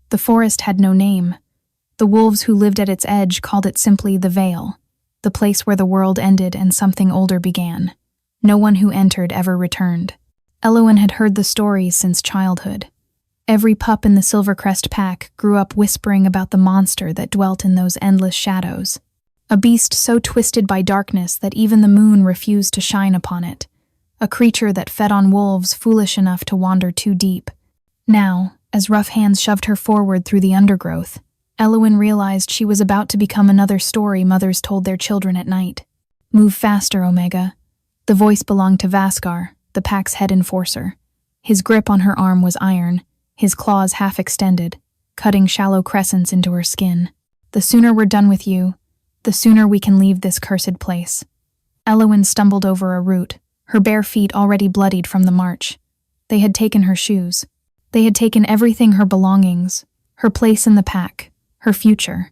The forest had no name. The wolves who lived at its edge called it simply the Vale, the place where the world ended and something older began. No one who entered ever returned. Elowen had heard the stories since childhood. Every pup in the Silvercrest pack grew up whispering about the monster that dwelt in those endless shadows. A beast so twisted by darkness that even the moon refused to shine upon it. A creature that fed on wolves foolish enough to wander too deep. Now, as rough hands shoved her forward through the undergrowth, Elowen realized she was about to become another story mothers told their children at night. Move faster, Omega. The voice belonged to Vaskar, the pack's head enforcer. His grip on her arm was iron, his claws half extended, cutting shallow crescents into her skin. The sooner we're done with you, the sooner we can leave this cursed place. Elowen stumbled over a root, her bare feet already bloodied from the march. They had taken her shoes. They had taken everything, her belongings, her place in the pack, her future,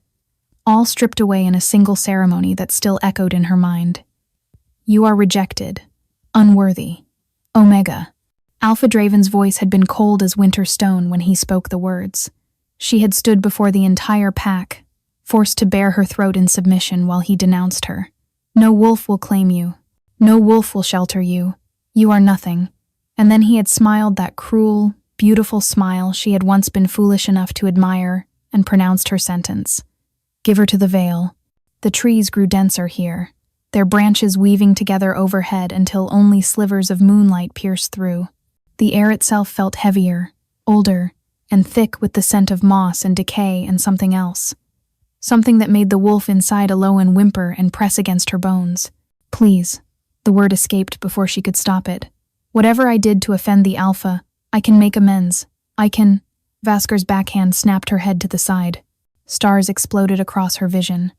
all stripped away in a single ceremony that still echoed in her mind. You are rejected, unworthy. Omega. Alpha Draven's voice had been cold as winter stone when he spoke the words. She had stood before the entire pack, forced to bare her throat in submission while he denounced her. No wolf will claim you. No wolf will shelter you. You are nothing. And then he had smiled that cruel, beautiful smile she had once been foolish enough to admire and pronounced her sentence. Give her to the Vale. The trees grew denser here, their branches weaving together overhead until only slivers of moonlight pierced through. The air itself felt heavier, older, and thick with the scent of moss and decay and something else. Something that made the wolf inside Elowen whimper and press against her bones. Please. The word escaped before she could stop it. Whatever I did to offend the Alpha, I can make amends. I can... Vaskar's backhand snapped her head to the side. Stars exploded across her vision.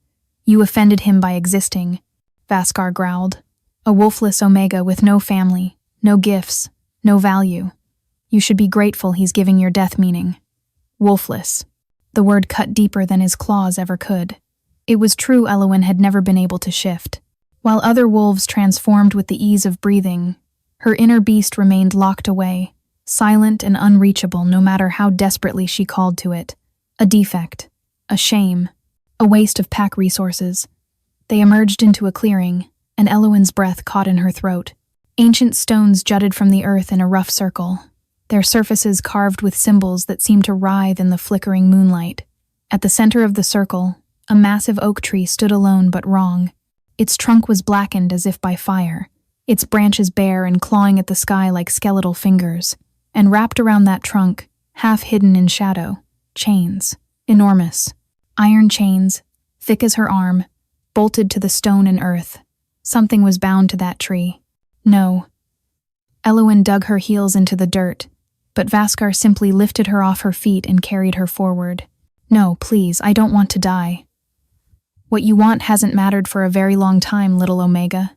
You offended him by existing, Vaskar growled. A wolfless Omega with no family, no gifts, no value. You should be grateful he's giving your death meaning. Wolfless. The word cut deeper than his claws ever could. It was true Elowen had never been able to shift. While other wolves transformed with the ease of breathing, her inner beast remained locked away, silent and unreachable no matter how desperately she called to it. A defect, a shame, a waste of pack resources. They emerged into a clearing, and Elowen's breath caught in her throat. Ancient stones jutted from the earth in a rough circle, their surfaces carved with symbols that seemed to writhe in the flickering moonlight. At the center of the circle, a massive oak tree stood alone but wrong. Its trunk was blackened as if by fire, its branches bare and clawing at the sky like skeletal fingers. And wrapped around that trunk, half hidden in shadow, chains, enormous. Iron chains, thick as her arm, bolted to the stone and earth. Something was bound to that tree. No. Elowen dug her heels into the dirt, but Vaskar simply lifted her off her feet and carried her forward. No, please, I don't want to die. What you want hasn't mattered for a very long time, little Omega.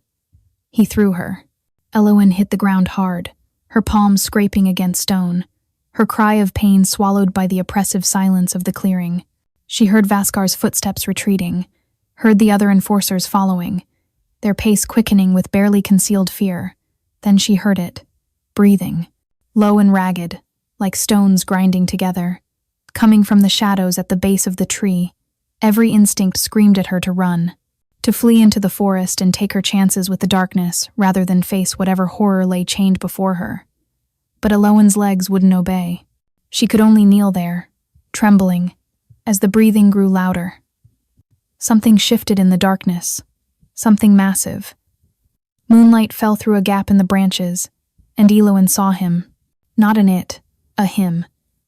He threw her. Elowen hit the ground hard, her palms scraping against stone, her cry of pain swallowed by the oppressive silence of the clearing. She heard Vaskar's footsteps retreating, heard the other enforcers following, their pace quickening with barely concealed fear. Then she heard it, breathing, low and ragged, like stones grinding together, coming from the shadows at the base of the tree. Every instinct screamed at her to run, to flee into the forest and take her chances with the darkness rather than face whatever horror lay chained before her. But Elowen's legs wouldn't obey. She could only kneel there, trembling, as the breathing grew louder. Something shifted in the darkness, something massive. Moonlight fell through a gap in the branches, and Elowen saw him. Not an it, a him.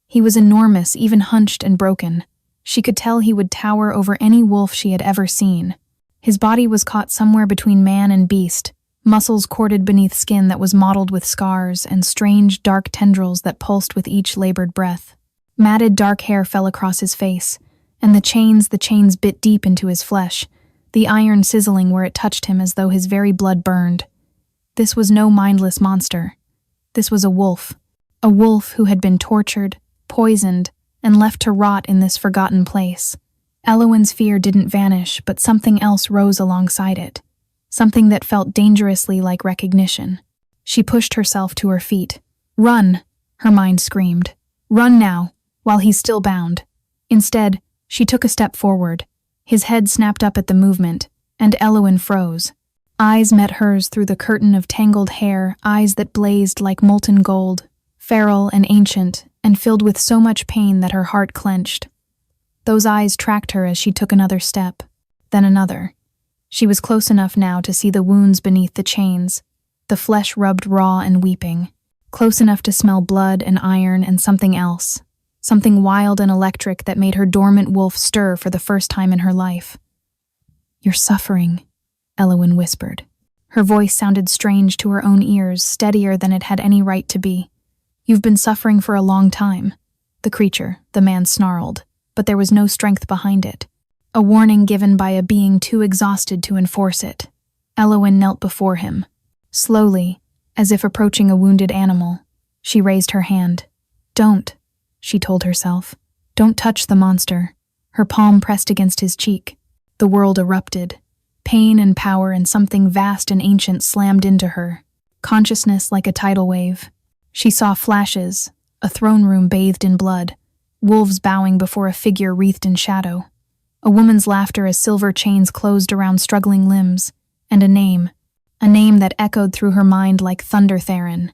He was enormous, even hunched and broken. She could tell he would tower over any wolf she had ever seen. His body was caught somewhere between man and beast, muscles corded beneath skin that was mottled with scars and strange, dark tendrils that pulsed with each labored breath. Matted dark hair fell across his face, and the chains bit deep into his flesh, the iron sizzling where it touched him as though his very blood burned. This was no mindless monster. This was a wolf who had been tortured, poisoned, and left to rot in this forgotten place. Elowen's fear didn't vanish, but something else rose alongside it. Something that felt dangerously like recognition. She pushed herself to her feet. Run, her mind screamed. Run now. while he's still bound. Instead, she took a step forward. His head snapped up at the movement, and Elowen froze. Eyes met hers through the curtain of tangled hair, eyes that blazed like molten gold, feral and ancient, and filled with so much pain that her heart clenched. Those eyes tracked her as she took another step, then another. She was close enough now to see the wounds beneath the chains, the flesh rubbed raw and weeping, close enough to smell blood and iron and something else, something wild and electric that made her dormant wolf stir for the first time in her life. "You're suffering," Elowen whispered. Her voice sounded strange to her own ears, steadier than it had any right to be. "You've been suffering for a long time," the man snarled, but there was no strength behind it. A warning given by a being too exhausted to enforce it. Elowen knelt before him. Slowly, as if approaching a wounded animal, she raised her hand. "Don't," she told herself. "Don't touch the monster." Her palm pressed against his cheek. The world erupted. Pain and power and something vast and ancient slammed into her. Consciousness like a tidal wave. She saw flashes, a throne room bathed in blood, wolves bowing before a figure wreathed in shadow, a woman's laughter as silver chains closed around struggling limbs, and a name that echoed through her mind like thunder theron.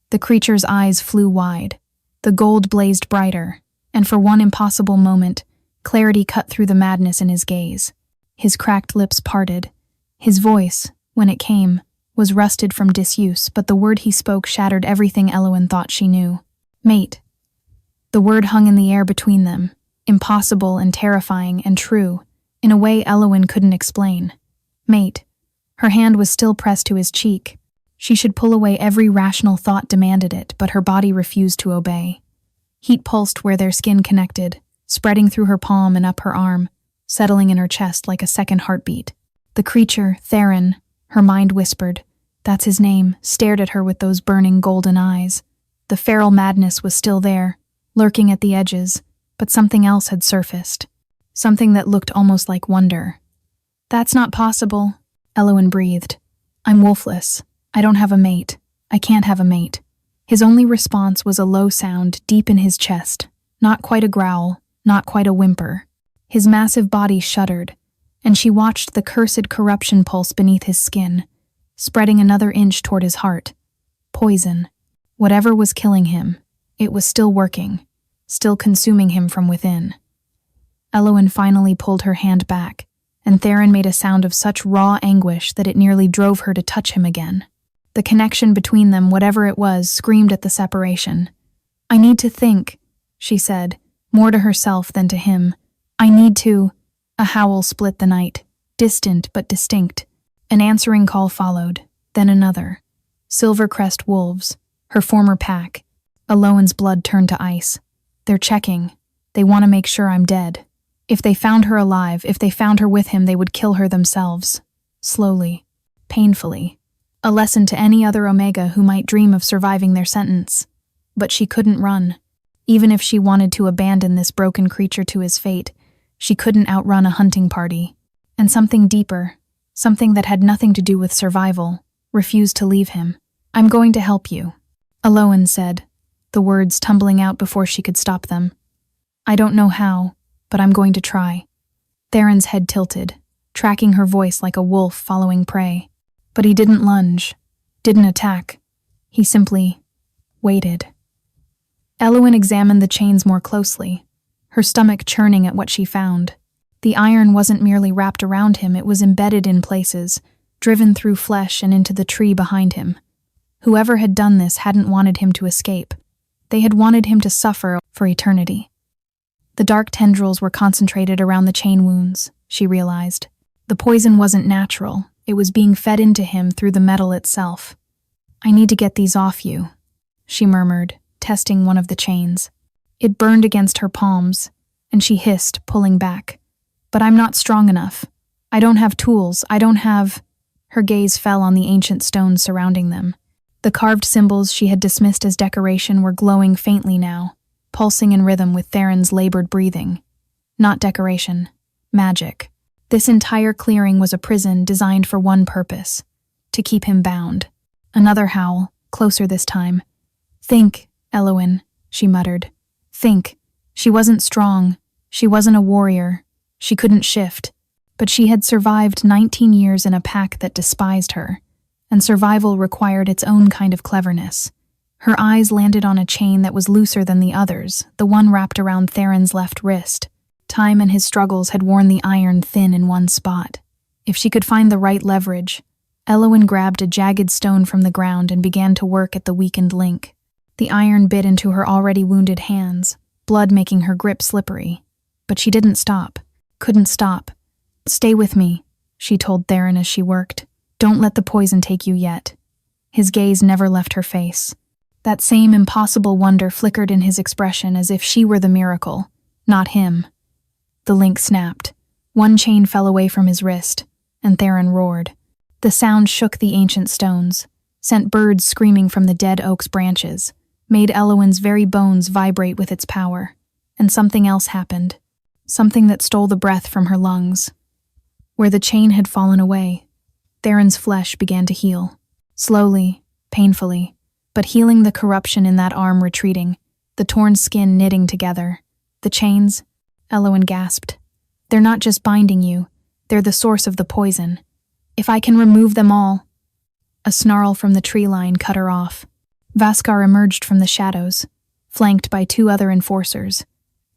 The creature's eyes flew wide. The gold blazed brighter, and for one impossible moment, clarity cut through the madness in his gaze. His cracked lips parted. His voice, when it came, was rusted from disuse, but the word he spoke shattered everything Elowen thought she knew. "Mate." The word hung in the air between them, impossible and terrifying and true, in a way Elowen couldn't explain. "Mate." Her hand was still pressed to his cheek. She should pull away every rational thought demanded it, but her body refused to obey. Heat pulsed where their skin connected, spreading through her palm and up her arm, settling in her chest like a second heartbeat. The creature, Theron, her mind whispered, that's his name, stared at her with those burning golden eyes. The feral madness was still there, lurking at the edges, but something else had surfaced. Something that looked almost like wonder. "That's not possible," Elowen breathed. "I'm wolfless. I don't have a mate. I can't have a mate." His only response was a low sound deep in his chest, not quite a growl, not quite a whimper. His massive body shuddered, and she watched the cursed corruption pulse beneath his skin, spreading another inch toward his heart. Poison. Whatever was killing him, it was still working, still consuming him from within. Elowen finally pulled her hand back, and Theron made a sound of such raw anguish that it nearly drove her to touch him again. The connection between them, whatever it was, screamed at the separation. "I need to think," she said, more to herself than to him. "I need to—" A howl split the night, distant but distinct. An answering call followed, then another. Silvercrest wolves, her former pack. Elowen's blood turned to ice. "They're checking. They want to make sure I'm dead. If they found her alive, if they found her with him, they would kill her themselves. Slowly. Painfully. A lesson to any other Omega who might dream of surviving their sentence. But she couldn't run. Even if she wanted to abandon this broken creature to his fate, she couldn't outrun a hunting party. And something deeper, something that had nothing to do with survival, refused to leave him. "I'm going to help you," Elowen said, the words tumbling out before she could stop them. "I don't know how, but I'm going to try." Theron's head tilted, tracking her voice like a wolf following prey. But he didn't lunge, didn't attack. He simply waited. Elowen examined the chains more closely, her stomach churning at what she found. The iron wasn't merely wrapped around him, it was embedded in places, driven through flesh and into the tree behind him. Whoever had done this hadn't wanted him to escape. They had wanted him to suffer for eternity. The dark tendrils were concentrated around the chain wounds, she realized. The poison wasn't natural, it was being fed into him through the metal itself. "I need to get these off you," she murmured, testing one of the chains. It burned against her palms, and she hissed, pulling back. "But I'm not strong enough. I don't have tools, I don't have—" Her gaze fell on the ancient stones surrounding them. The carved symbols she had dismissed as decoration were glowing faintly now, pulsing in rhythm with Theron's labored breathing. Not decoration. Magic. This entire clearing was a prison designed for one purpose: to keep him bound. Another howl, closer this time. "Think, Elowen," she muttered. "Think." She wasn't strong. She wasn't a warrior. She couldn't shift. But she had survived 19 years in a pack that despised her, and survival required its own kind of cleverness. Her eyes landed on a chain that was looser than the others, the one wrapped around Theron's left wrist. Time and his struggles had worn the iron thin in one spot. If she could find the right leverage, Elowen grabbed a jagged stone from the ground and began to work at the weakened link. The iron bit into her already wounded hands, blood making her grip slippery. But she didn't stop. Couldn't stop. "Stay with me," she told Theron as she worked. "Don't let the poison take you yet." His gaze never left her face. That same impossible wonder flickered in his expression as if she were the miracle, not him. The link snapped. One chain fell away from his wrist, and Theron roared. The sound shook the ancient stones, sent birds screaming from the dead oak's branches, made Elowen's very bones vibrate with its power. And something else happened. Something that stole the breath from her lungs. Where the chain had fallen away, Theron's flesh began to heal. Slowly, painfully, but healing the corruption in that arm retreating, the torn skin knitting together. "The chains," Elowen gasped. "They're not just binding you, they're the source of the poison. If I can remove them all—" A snarl from the tree line cut her off. Vaskar emerged from the shadows, flanked by 2 other enforcers.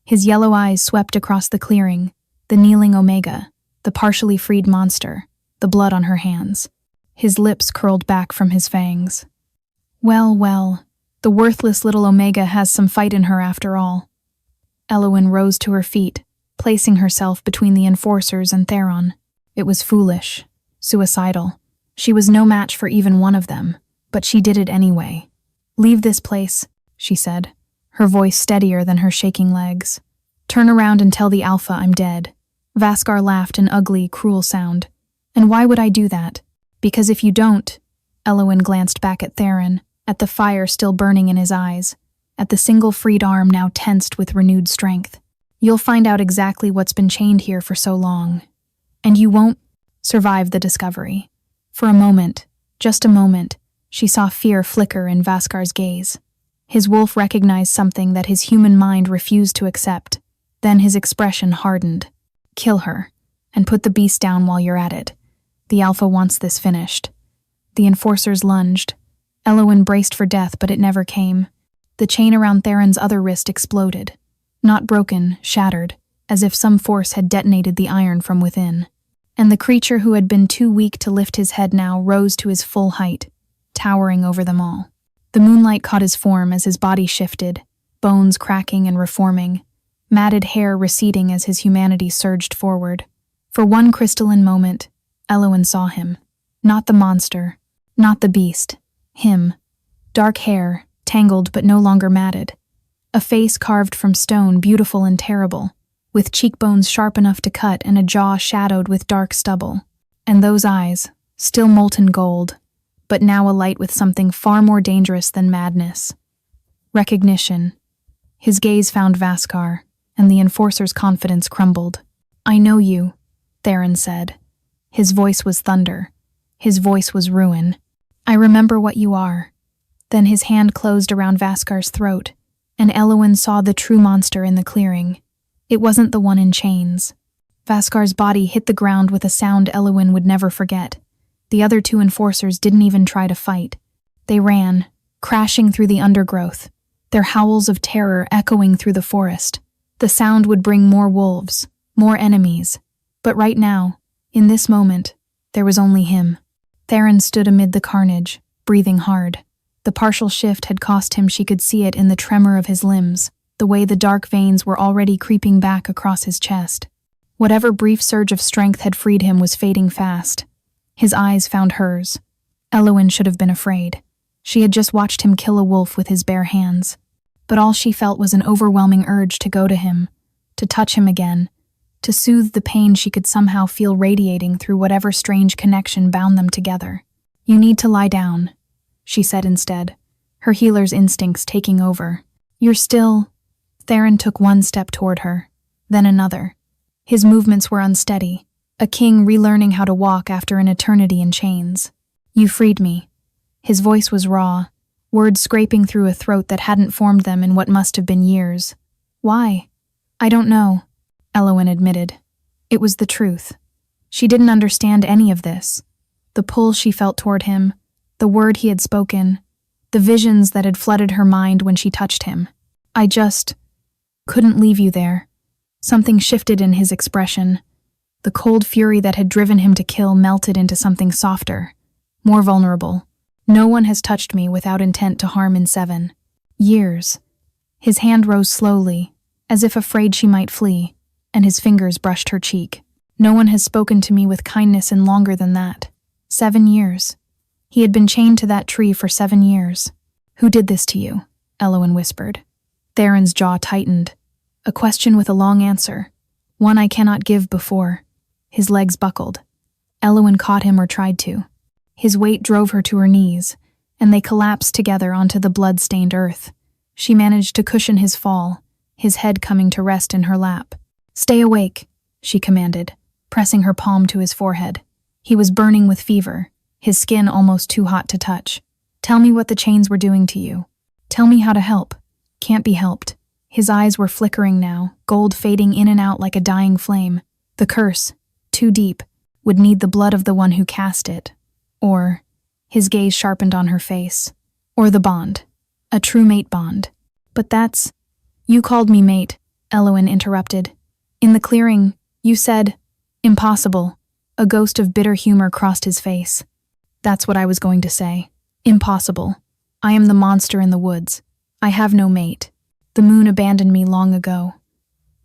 His yellow eyes swept across the clearing, the kneeling Omega, the partially freed monster, the blood on her hands. His lips curled back from his fangs. Well, well, the worthless little Omega has some fight in her after all. Elowen rose to her feet, placing herself between the enforcers and Theron. It was foolish, suicidal. She was no match for even one of them, but she did it anyway. "Leave this place," she said, her voice steadier than her shaking legs. "Turn around and tell the Alpha I'm dead." Vaskar laughed an ugly, cruel sound. "And why would I do that?" "Because if you don't—" Elowen glanced back at Theron, at the fire still burning in his eyes, at the single freed arm now tensed with renewed strength. "You'll find out exactly what's been chained here for so long. And you won't survive the discovery." For a moment, just a moment, she saw fear flicker in Vaskar's gaze. His wolf recognized something that his human mind refused to accept. Then his expression hardened. "Kill her, and put the beast down while you're at it. The Alpha wants this finished." The enforcers lunged. Elowen braced for death, but it never came. The chain around Theron's other wrist exploded. Not broken, shattered, as if some force had detonated the iron from within. And the creature who had been too weak to lift his head now rose to his full height, towering over them all. The moonlight caught his form as his body shifted, bones cracking and reforming, matted hair receding as his humanity surged forward. For one crystalline moment, Elowen saw him. Not the monster, not the beast. Him. Dark hair, tangled but no longer matted. A face carved from stone, beautiful and terrible, with cheekbones sharp enough to cut and a jaw shadowed with dark stubble. And those eyes, still molten gold, but now alight with something far more dangerous than madness. Recognition. His gaze found Vaskar, and the enforcer's confidence crumbled. "I know you," Theron said. His voice was thunder. His voice was ruin. "I remember what you are." Then his hand closed around Vaskar's throat, and Elowen saw the true monster in the clearing. It wasn't the one in chains. Vaskar's body hit the ground with a sound Elowen would never forget. The other 2 enforcers didn't even try to fight. They ran, crashing through the undergrowth, their howls of terror echoing through the forest. The sound would bring more wolves, more enemies. But right now, in this moment, there was only him. Theron stood amid the carnage, breathing hard. The partial shift had cost him she could see it in the tremor of his limbs, the way the dark veins were already creeping back across his chest. Whatever brief surge of strength had freed him was fading fast. His eyes found hers. Elowen should have been afraid. She had just watched him kill a wolf with his bare hands. But all she felt was an overwhelming urge to go to him, to touch him again, to soothe the pain she could somehow feel radiating through whatever strange connection bound them together. "You need to lie down," she said instead, her healer's instincts taking over. "You're still—" Theron took one step toward her, then another. His movements were unsteady, a king relearning how to walk after an eternity in chains. "You freed me." His voice was raw, words scraping through a throat that hadn't formed them in what must have been years. "Why?" I don't know, Elowen admitted. It was the truth. She didn't understand any of this. The pull she felt toward him, the word he had spoken, the visions that had flooded her mind when she touched him. I just couldn't leave you there. Something shifted in his expression. The cold fury that had driven him to kill melted into something softer, more vulnerable. No one has touched me without intent to harm in 7 years. His hand rose slowly, as if afraid she might flee, and his fingers brushed her cheek. No one has spoken to me with kindness in longer than that. 7 years. He had been chained to that tree for 7 years. Who did this to you? Elowen whispered. Theron's jaw tightened. A question with a long answer. One I cannot give before. His legs buckled. Elowen caught him or tried to. His weight drove her to her knees, and they collapsed together onto the blood-stained earth. She managed to cushion his fall, his head coming to rest in her lap. Stay awake, she commanded, pressing her palm to his forehead. He was burning with fever, his skin almost too hot to touch. Tell me what the chains were doing to you. Tell me how to help. Can't be helped. His eyes were flickering now, gold fading in and out like a dying flame. The curse, too deep, would need the blood of the one who cast it. Or, his gaze sharpened on her face. Or the bond. A true mate bond. But that's... You called me mate, Elowen interrupted. In the clearing, you said, impossible. A ghost of bitter humor crossed his face. That's what I was going to say. Impossible. I am the monster in the woods. I have no mate. The moon abandoned me long ago.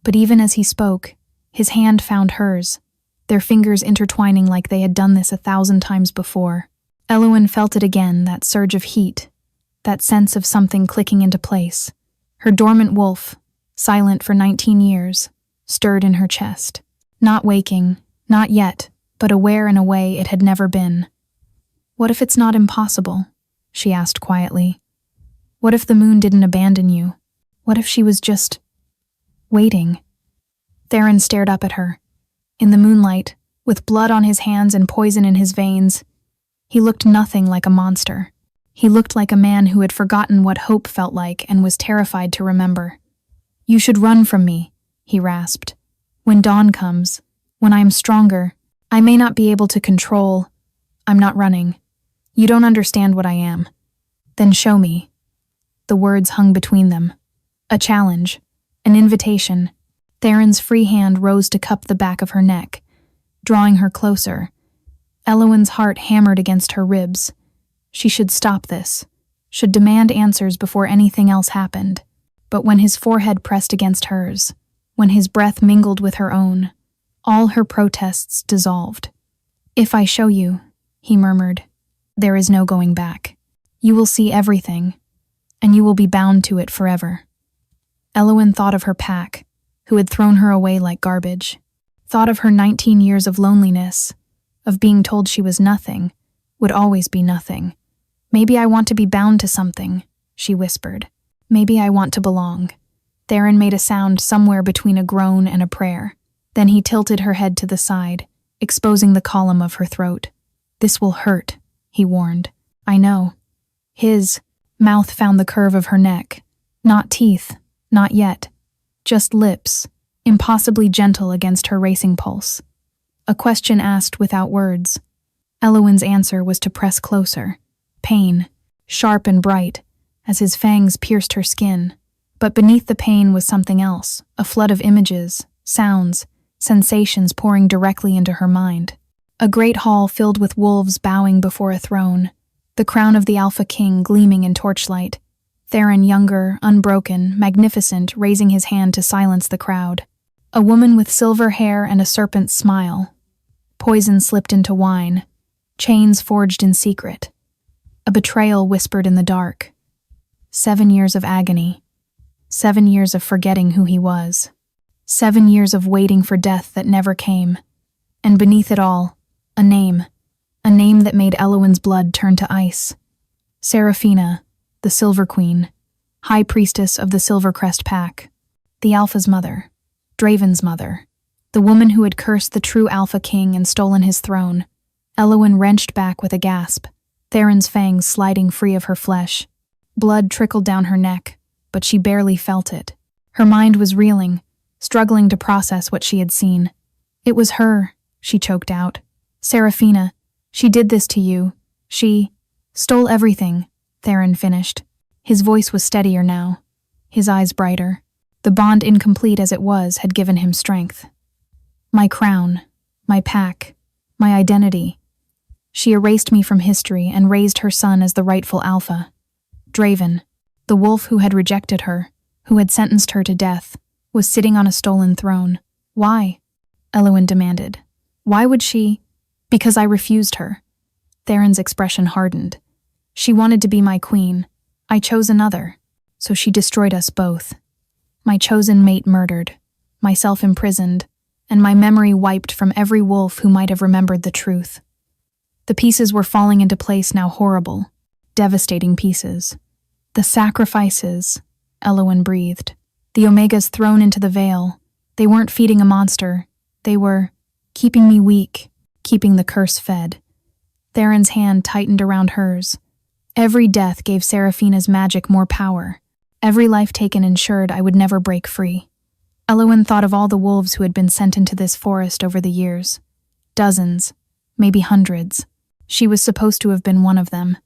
But even as he spoke, his hand found hers, their fingers intertwining like they had done this 1,000 times before. Elowen felt it again, that surge of heat, that sense of something clicking into place. Her dormant wolf, silent for 19 years, stirred in her chest. Not waking, not yet, but aware in a way it had never been. What if it's not impossible? She asked quietly. What if the moon didn't abandon you? What if she was just... waiting? Theron stared up at her. In the moonlight, with blood on his hands and poison in his veins, he looked nothing like a monster. He looked like a man who had forgotten what hope felt like and was terrified to remember. You should run from me, he rasped. When dawn comes, when I am stronger, I may not be able to control. I'm not running. You don't understand what I am. Then show me. The words hung between them. A challenge. An invitation. Theron's free hand rose to cup the back of her neck, drawing her closer. Elowen's heart hammered against her ribs. She should stop this, should demand answers before anything else happened. But when his forehead pressed against hers, when his breath mingled with her own, all her protests dissolved. If I show you, he murmured, there is no going back. You will see everything, and you will be bound to it forever. Elowen thought of her pack, who had thrown her away like garbage, thought of her 19 years of loneliness, of being told she was nothing, would always be nothing. Maybe I want to be bound to something, she whispered. Maybe I want to belong. Theron made a sound somewhere between a groan and a prayer. Then he tilted her head to the side, exposing the column of her throat. This will hurt, he warned. I know. His mouth found the curve of her neck. Not teeth, not yet. Just lips, impossibly gentle against her racing pulse. A question asked without words. Elowen's answer was to press closer. Pain, sharp and bright, as his fangs pierced her skin. But beneath the pain was something else, a flood of images, sounds, sensations pouring directly into her mind. A great hall filled with wolves bowing before a throne, the crown of the Alpha King gleaming in torchlight. Theron younger, unbroken, magnificent, raising his hand to silence the crowd. A woman with silver hair and a serpent's smile. Poison slipped into wine. Chains forged in secret. A betrayal whispered in the dark. 7 years of agony. 7 years of forgetting who he was. 7 years of waiting for death that never came. And beneath it all, a name. A name that made Elowen's blood turn to ice. Seraphina, the Silver Queen, High Priestess of the Silvercrest Pack, the Alpha's mother, Draven's mother, the woman who had cursed the true Alpha King and stolen his throne. Elowen wrenched back with a gasp, Theron's fangs sliding free of her flesh. Blood trickled down her neck, but she barely felt it. Her mind was reeling, struggling to process what she had seen. "It was her," she choked out. "Serafina. She did this to you. She stole everything," Theron finished. His voice was steadier now, his eyes brighter. The bond, incomplete as it was, had given him strength. "My crown, my pack, my identity. She erased me from history and raised her son as the rightful alpha. Draven, the wolf who had rejected her, who had sentenced her to death, was sitting on a stolen throne. Why?" Elowen demanded. "Why would she—" "Because I refused her." Theron's expression hardened. "She wanted to be my queen. I chose another. So she destroyed us both. My chosen mate murdered, myself imprisoned, and my memory wiped from every wolf who might have remembered the truth. The pieces were falling into place now, horrible, devastating pieces. The sacrifices," Elowen breathed. "The Omegas thrown into the veil. They weren't feeding a monster. They were keeping me weak, keeping the curse fed." Theron's hand tightened around hers. "Every death gave Serafina's magic more power. Every life taken ensured I would never break free." Elowen thought of all the wolves who had been sent into this forest over the years. Dozens, maybe hundreds. She was supposed to have been one of them.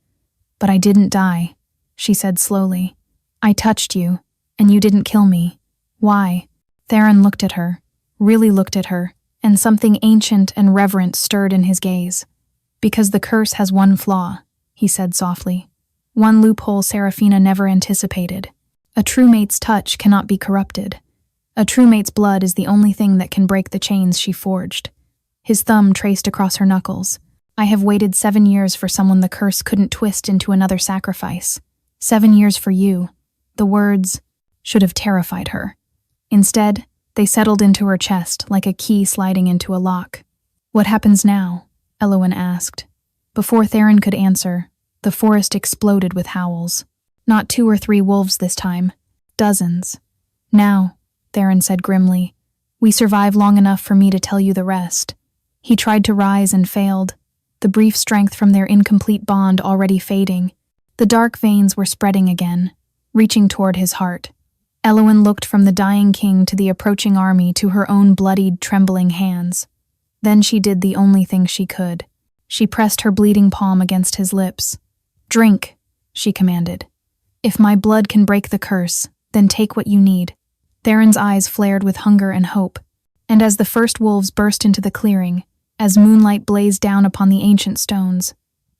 "But I didn't die," she said slowly. "I touched you, and you didn't kill me. Why?" Theron looked at her, really looked at her, and something ancient and reverent stirred in his gaze. "Because the curse has one flaw," he said softly. "One loophole Serafina never anticipated. A true mate's touch cannot be corrupted. A true mate's blood is the only thing that can break the chains she forged." His thumb traced across her knuckles. "I have waited 7 years for someone the curse couldn't twist into another sacrifice. 7 years for you." The words should have terrified her. Instead, they settled into her chest like a key sliding into a lock. "What happens now?" Elowen asked. Before Theron could answer, the forest exploded with howls. Not 2 or 3 wolves this time. Dozens. "Now," Theron said grimly, "we survive long enough for me to tell you the rest." He tried to rise and failed, the brief strength from their incomplete bond already fading. The dark veins were spreading again, reaching toward his heart. Elowen looked from the dying king to the approaching army to her own bloodied, trembling hands. Then she did the only thing she could. She pressed her bleeding palm against his lips. "Drink," she commanded. "If my blood can break the curse, then take what you need." Theron's eyes flared with hunger and hope, and as the first wolves burst into the clearing, as moonlight blazed down upon the ancient stones,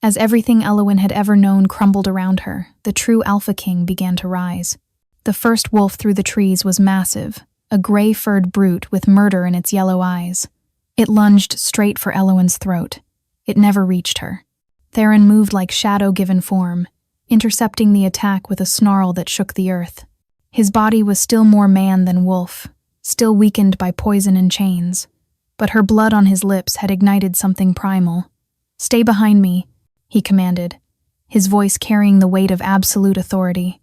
as everything Elowen had ever known crumbled around her, the true Alpha King began to rise. The first wolf through the trees was massive, a gray-furred brute with murder in its yellow eyes. It lunged straight for Elowen's throat. It never reached her. Theron moved like shadow given form, intercepting the attack with a snarl that shook the earth. His body was still more man than wolf, still weakened by poison and chains, but her blood on his lips had ignited something primal. "Stay behind me," he commanded, his voice carrying the weight of absolute authority.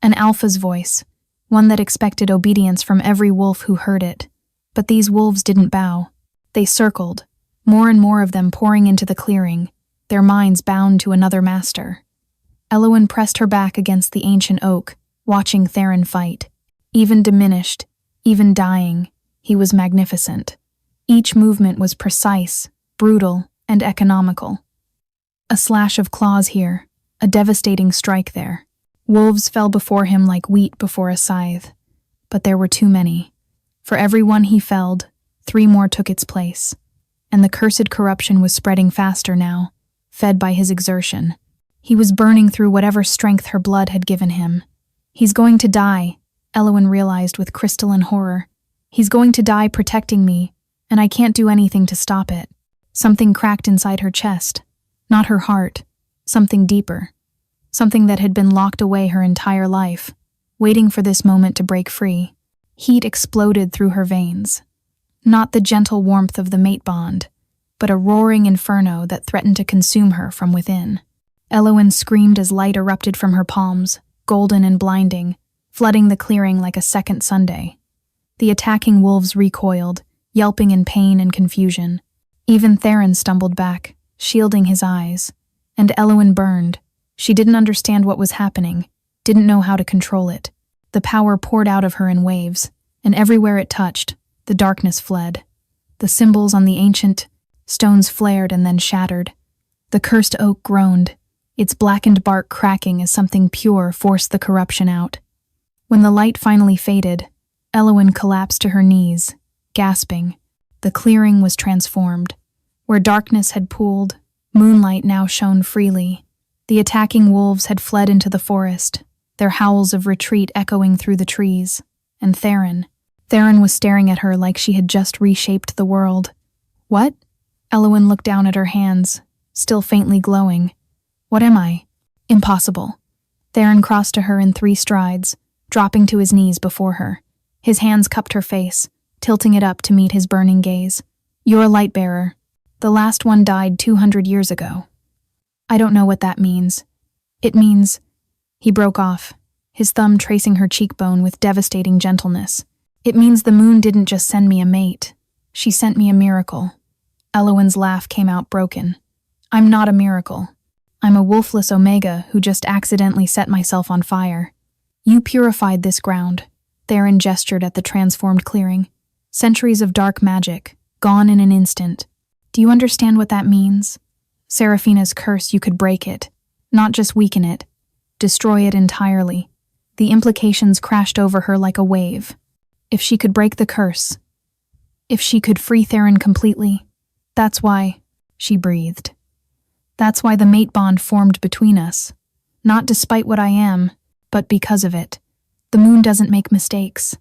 An alpha's voice, one that expected obedience from every wolf who heard it. But these wolves didn't bow. They circled, more and more of them pouring into the clearing, their minds bound to another master. Elowen pressed her back against the ancient oak, watching Theron fight. Even diminished, even dying, he was magnificent. Each movement was precise, brutal, and economical. A slash of claws here, a devastating strike there. Wolves fell before him like wheat before a scythe. But there were too many. For every one he felled, 3 more took its place. And the cursed corruption was spreading faster now, fed by his exertion. He was burning through whatever strength her blood had given him. "He's going to die," Elowen realized with crystalline horror. "He's going to die protecting me, and I can't do anything to stop it." Something cracked inside her chest. Not her heart. Something deeper. Something that had been locked away her entire life, waiting for this moment to break free. Heat exploded through her veins. Not the gentle warmth of the mate bond, but a roaring inferno that threatened to consume her from within. Elowen screamed as light erupted from her palms, golden and blinding, flooding the clearing like a second Sunday. The attacking wolves recoiled, yelping in pain and confusion. Even Theron stumbled back, shielding his eyes. And Elowen burned. She didn't understand what was happening, didn't know how to control it. The power poured out of her in waves, and everywhere it touched, the darkness fled. The symbols on the ancient stones flared and then shattered. The cursed oak groaned, its blackened bark cracking as something pure forced the corruption out. When the light finally faded, Elowen collapsed to her knees, gasping. The clearing was transformed. Where darkness had pooled, moonlight now shone freely. The attacking wolves had fled into the forest, their howls of retreat echoing through the trees. And Theron was staring at her like she had just reshaped the world. What? Elowen looked down at her hands, still faintly glowing. What am I? Impossible. Theron crossed to her in 3 strides, dropping to his knees before her. His hands cupped her face, tilting it up to meet his burning gaze. You're a light bearer. The last one died 200 years ago. I don't know what that means. It means... He broke off, his thumb tracing her cheekbone with devastating gentleness. It means the moon didn't just send me a mate. She sent me a miracle. Elowen's laugh came out broken. I'm not a miracle. I'm a wolfless omega who just accidentally set myself on fire. You purified this ground. Theron gestured at the transformed clearing. Centuries of dark magic, gone in an instant. Do you understand what that means? Seraphina's curse, you could break it, not just weaken it, destroy it entirely. The implications crashed over her like a wave. If she could break the curse, if she could free Theron completely, that's why, she breathed. That's why the mate bond formed between us. Not despite what I am, but because of it. The moon doesn't make mistakes.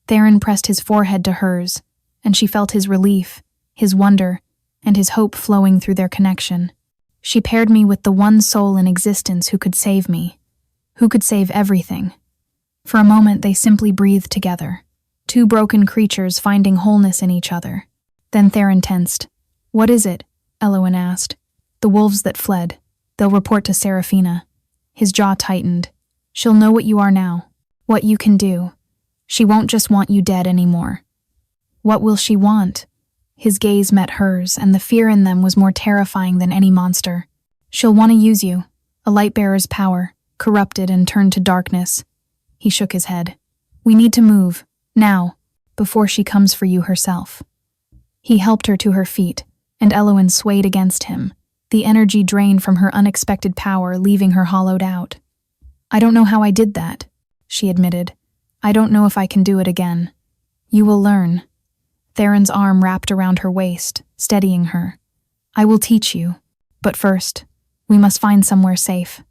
Theron pressed his forehead to hers, and she felt his relief, his wonder, and his hope flowing through their connection. She paired me with the one soul in existence who could save me, who could save everything. For a moment they simply breathed together, 2 broken creatures finding wholeness in each other. Then Theron tensed. What is it? Elowen asked. The wolves that fled. They'll report to Seraphina. His jaw tightened. She'll know what you are now, what you can do. She won't just want you dead anymore. What will she want? His gaze met hers, and the fear in them was more terrifying than any monster. She'll want to use you, a light-bearer's power, corrupted and turned to darkness. He shook his head. We need to move, now, before she comes for you herself. He helped her to her feet, and Elowen swayed against him, the energy drained from her unexpected power leaving her hollowed out. I don't know how I did that, she admitted. I don't know if I can do it again. You will learn. Theron's arm wrapped around her waist, steadying her. I will teach you. But first, we must find somewhere safe.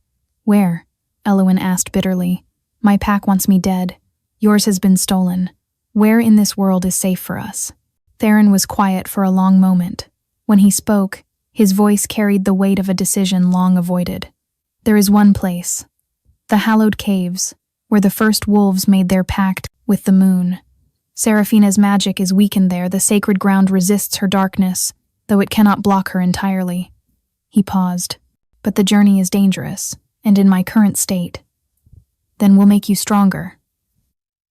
Where? Elowen asked bitterly. My pack wants me dead. Yours has been stolen. Where in this world is safe for us? Theron was quiet for a long moment. When he spoke, his voice carried the weight of a decision long avoided. There is one place. The hallowed caves, where the first wolves made their pact with the moon. Seraphina's magic is weakened there. The sacred ground resists her darkness, though it cannot block her entirely. He paused. But the journey is dangerous, and in my current state. Then we'll make you stronger.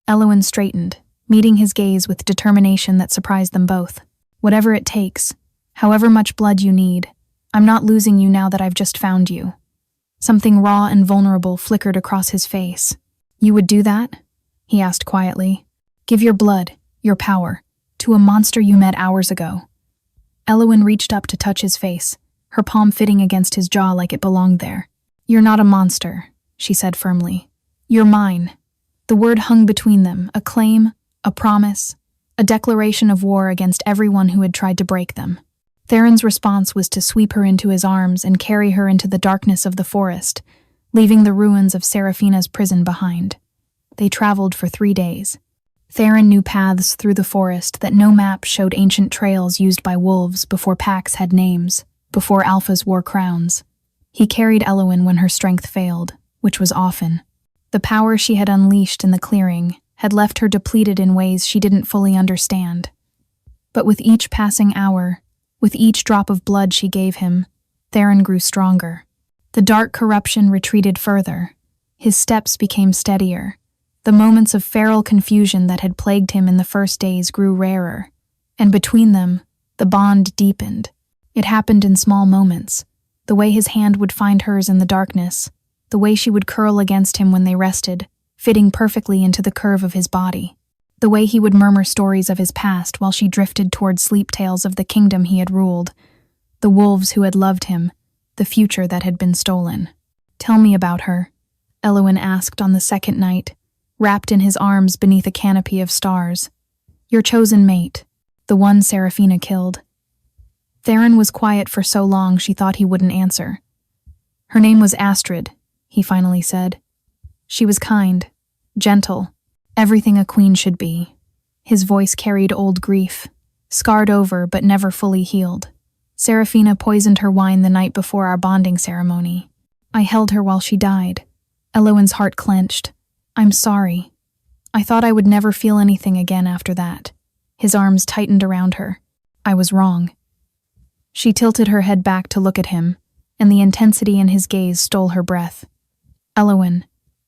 Elowen straightened, meeting his gaze with determination that surprised them both. Whatever it takes, however much blood you need, I'm not losing you now that I've just found you. Something raw and vulnerable flickered across his face. You would do that? He asked quietly. Give your blood, your power, to a monster you met hours ago. Elowen reached up to touch his face, her palm fitting against his jaw like it belonged there. You're not a monster, she said firmly. You're mine. The word hung between them, a claim, a promise, a declaration of war against everyone who had tried to break them. Theron's response was to sweep her into his arms and carry her into the darkness of the forest, leaving the ruins of Seraphina's prison behind. They traveled for 3 days. Theron knew paths through the forest that no map showed, ancient trails used by wolves before packs had names, before alphas wore crowns. He carried Elowen when her strength failed, which was often. The power she had unleashed in the clearing had left her depleted in ways she didn't fully understand. But with each passing hour, with each drop of blood she gave him, Theron grew stronger. The dark corruption retreated further. His steps became steadier. The moments of feral confusion that had plagued him in the first days grew rarer. And between them, the bond deepened. It happened in small moments. The way his hand would find hers in the darkness, the way she would curl against him when they rested, fitting perfectly into the curve of his body. The way he would murmur stories of his past while she drifted toward sleep tales of the kingdom he had ruled, the wolves who had loved him, the future that had been stolen. "Tell me about her," Elowyn asked on the second night, wrapped in his arms beneath a canopy of stars. "Your chosen mate, the one Seraphina killed." Theron was quiet for so long she thought he wouldn't answer. "Her name was Astrid," he finally said. "She was kind, gentle, everything a queen should be." His voice carried old grief, scarred over but never fully healed. "Seraphina poisoned her wine the night before our bonding ceremony. I held her while she died." Elowyn's heart clenched. "I'm sorry. I thought I would never feel anything again after that." His arms tightened around her. "I was wrong." She tilted her head back to look at him, and the intensity in his gaze stole her breath. "Elowyn,"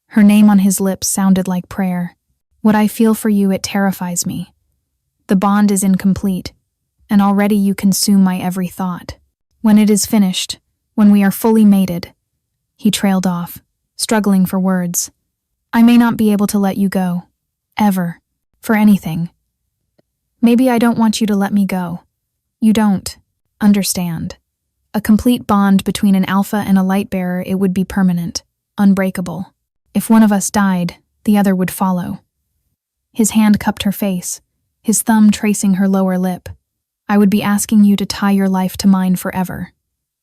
her name on his lips sounded like prayer. "What I feel for you, it terrifies me. The bond is incomplete, and already you consume my every thought. When it is finished, when we are fully mated," he trailed off, struggling for words, "I may not be able to let you go. Ever. For anything. Maybe I don't want you to let me go. You don't understand. A complete bond between an alpha and a light bearer, it would be permanent, unbreakable. If one of us died, the other would follow." His hand cupped her face, his thumb tracing her lower lip. "I would be asking you to tie your life to mine forever.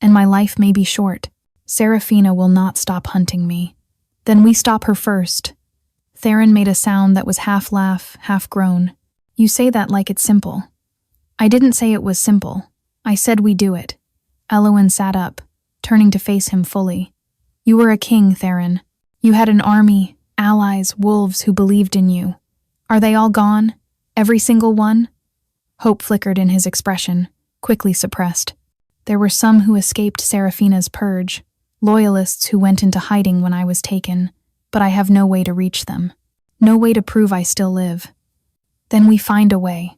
And my life may be short. Seraphina will not stop hunting me. Then we stop her first." Theron made a sound that was half laugh, half groan. "You say that like it's simple." "I didn't say it was simple. I said we do it." Elowyn sat up, turning to face him fully. "You were a king, Theron. You had an army, allies, wolves who believed in you. Are they all gone? Every single one?" Hope flickered in his expression, quickly suppressed. "There were some who escaped Seraphina's purge, loyalists who went into hiding when I was taken, but I have no way to reach them. No way to prove I still live." "Then we find a way."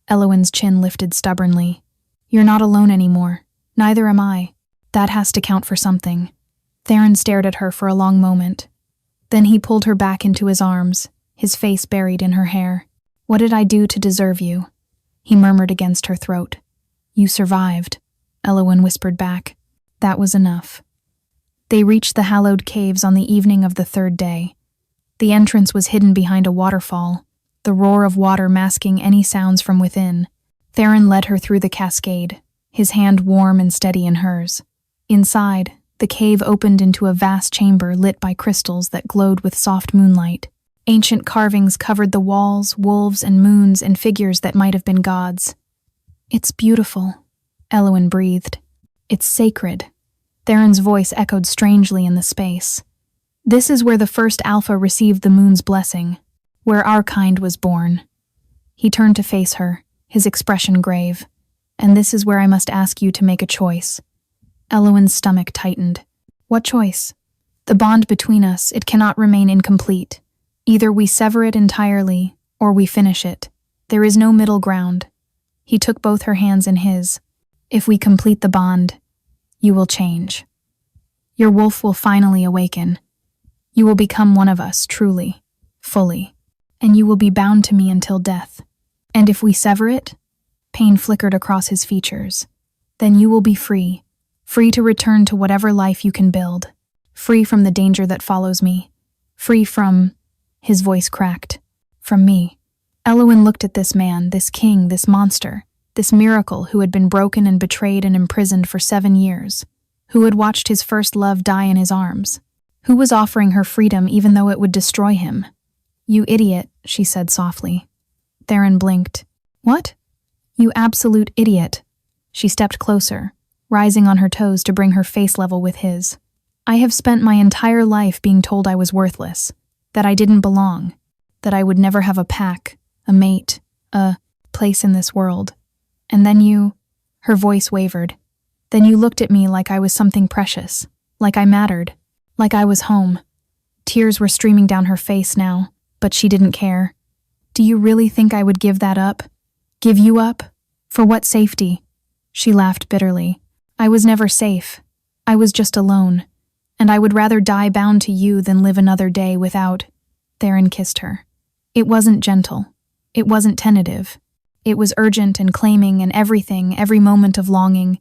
Elowyn's chin lifted stubbornly. "You're not alone anymore. Neither am I. That has to count for something." Theron stared at her for a long moment. Then he pulled her back into his arms, his face buried in her hair. "What did I do to deserve you?" he murmured against her throat. "You survived," Elowyn whispered back. That was enough. They reached the hallowed caves on the evening of the third day. The entrance was hidden behind a waterfall, the roar of water masking any sounds from within. Theron led her through the cascade, his hand warm and steady in hers. Inside, the cave opened into a vast chamber lit by crystals that glowed with soft moonlight. Ancient carvings covered the walls, wolves and moons and figures that might have been gods. "It's beautiful," Elowyn breathed. "It's sacred." Theron's voice echoed strangely in the space. "This is where the first alpha received the moon's blessing, where our kind was born." He turned to face her, his expression grave. "And this is where I must ask you to make a choice." Elowyn's stomach tightened. "What choice?" "The bond between us, it cannot remain incomplete. Either we sever it entirely, or we finish it. There is no middle ground." He took both her hands in his. "If we complete the bond, you will change. Your wolf will finally awaken. You will become one of us, truly, fully, and you will be bound to me until death. And if we sever it," pain flickered across his features, "then you will be free, free to return to whatever life you can build, free from the danger that follows me, free from," his voice cracked, "from me." Elowyn looked at this man, this king, this monster, this miracle who had been broken and betrayed and imprisoned for 7 years, who had watched his first love die in his arms, who was offering her freedom even though it would destroy him. "You idiot," she said softly. Theron blinked. "What?" "You absolute idiot." She stepped closer, rising on her toes to bring her face level with his. "I have spent my entire life being told I was worthless, that I didn't belong, that I would never have a pack, a mate, a place in this world. And then you," her voice wavered, "then you looked at me like I was something precious, like I mattered, like I was home." Tears were streaming down her face now, but she didn't care. "Do you really think I would give that up? Give you up? For what safety?" She laughed bitterly. "I was never safe. I was just alone. And I would rather die bound to you than live another day without." Theron kissed her. It wasn't gentle. It wasn't tentative. It was urgent and claiming, and everything, every moment of longing,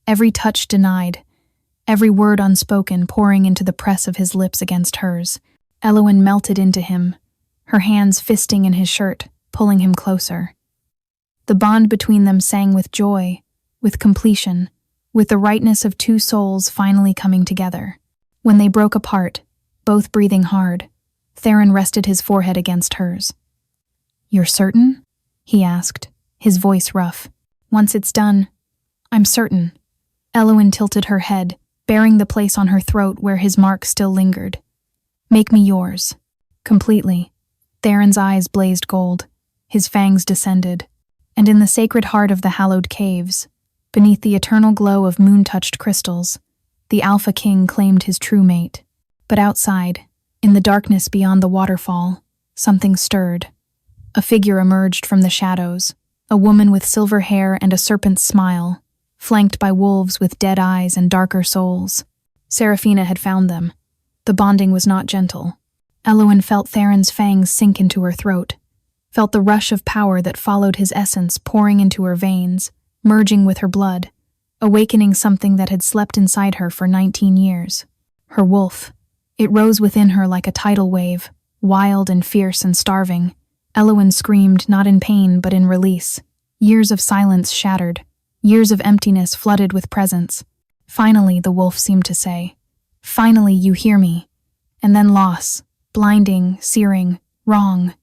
every touch denied, every word unspoken pouring into the press of his lips against hers. Elowen melted into him, her hands fisting in his shirt, pulling him closer. The bond between them sang with joy, with completion, with the rightness of two souls finally coming together. When they broke apart, both breathing hard, Theron rested his forehead against hers. "You're certain?" he asked, his voice rough. "Once it's done, I'm certain." Elowen tilted her head, bearing the place on her throat where his mark still lingered. "Make me yours." Completely. Theron's eyes blazed gold, his fangs descended, and in the sacred heart of the hallowed caves, beneath the eternal glow of moon-touched crystals, the Alpha King claimed his true mate. But outside, in the darkness beyond the waterfall, something stirred. A figure emerged from the shadows, a woman with silver hair and a serpent's smile, flanked by wolves with dead eyes and darker souls. Seraphina had found them. The bonding was not gentle. Elowen felt Theron's fangs sink into her throat, felt the rush of power that followed his essence pouring into her veins, merging with her blood, awakening something that had slept inside her for 19 years. Her wolf. It rose within her like a tidal wave, wild and fierce and starving. Elowen screamed, not in pain but in release. Years of silence shattered, years of emptiness flooded with presence. "Finally," the wolf seemed to say. "Finally, you hear me." And then loss, blinding, searing, wrong.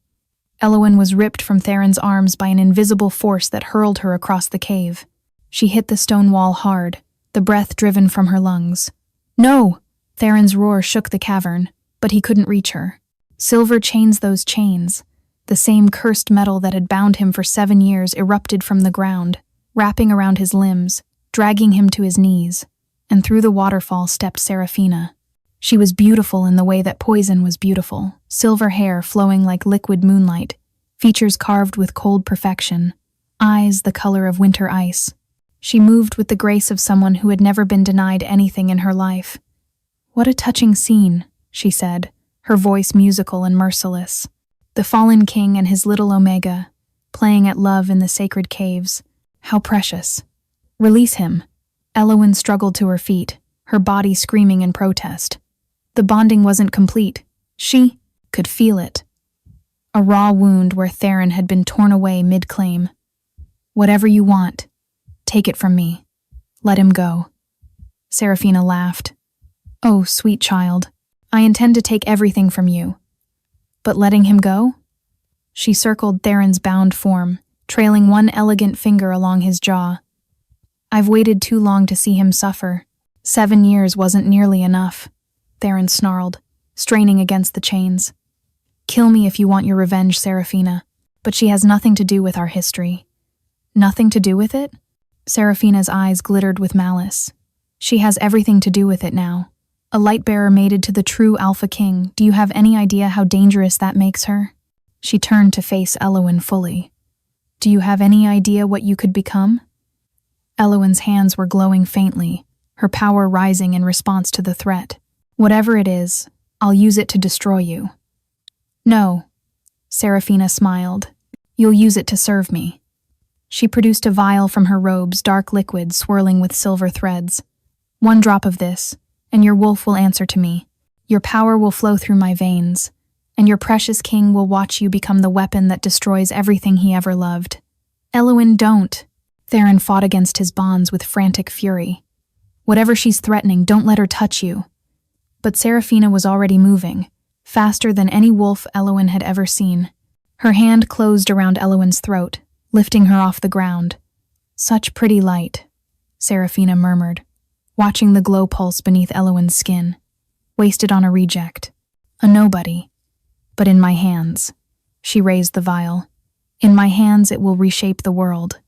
Elowen was ripped from Theron's arms by an invisible force that hurled her across the cave. She hit the stone wall hard, the breath driven from her lungs. "No!" Theron's roar shook the cavern, but he couldn't reach her. Silver chains, those chains. The same cursed metal that had bound him for 7 years erupted from the ground, wrapping around his limbs, dragging him to his knees. And through the waterfall stepped Seraphina. She was beautiful in the way that poison was beautiful, silver hair flowing like liquid moonlight, features carved with cold perfection, eyes the color of winter ice. She moved with the grace of someone who had never been denied anything in her life. "What a touching scene," she said, her voice musical and merciless. "The fallen king and his little Omega, playing at love in the sacred caves. How precious." "Release him." Elowen struggled to her feet, her body screaming in protest. The bonding wasn't complete. She could feel it. A raw wound where Theron had been torn away mid-claim. "Whatever you want, take it from me. Let him go." Seraphina laughed. "Oh, sweet child, I intend to take everything from you. But letting him go?" She circled Theron's bound form, trailing one elegant finger along his jaw. "I've waited too long to see him suffer. 7 years wasn't nearly enough," Theron snarled, straining against the chains. "Kill me if you want your revenge, Seraphina, but she has nothing to do with our history." "Nothing to do with it?" Seraphina's eyes glittered with malice. "She has everything to do with it now. A light-bearer mated to the true Alpha King. Do you have any idea how dangerous that makes her?" She turned to face Elowen fully. "Do you have any idea what you could become?" Elowen's hands were glowing faintly, her power rising in response to the threat. "Whatever it is, I'll use it to destroy you." "No," Seraphina smiled. "You'll use it to serve me." She produced a vial from her robes, dark liquid swirling with silver threads. "1 drop of this, and your wolf will answer to me. Your power will flow through my veins, and your precious king will watch you become the weapon that destroys everything he ever loved." "Elowen, don't!" Theron fought against his bonds with frantic fury. "Whatever she's threatening, don't let her touch you." But Seraphina was already moving, faster than any wolf Elowen had ever seen. Her hand closed around Elowen's throat, lifting her off the ground. "Such pretty light," Seraphina murmured, watching the glow pulse beneath Elowen's skin. "Wasted on a reject. A nobody. But in my hands." She raised the vial. "In my hands it will reshape the world."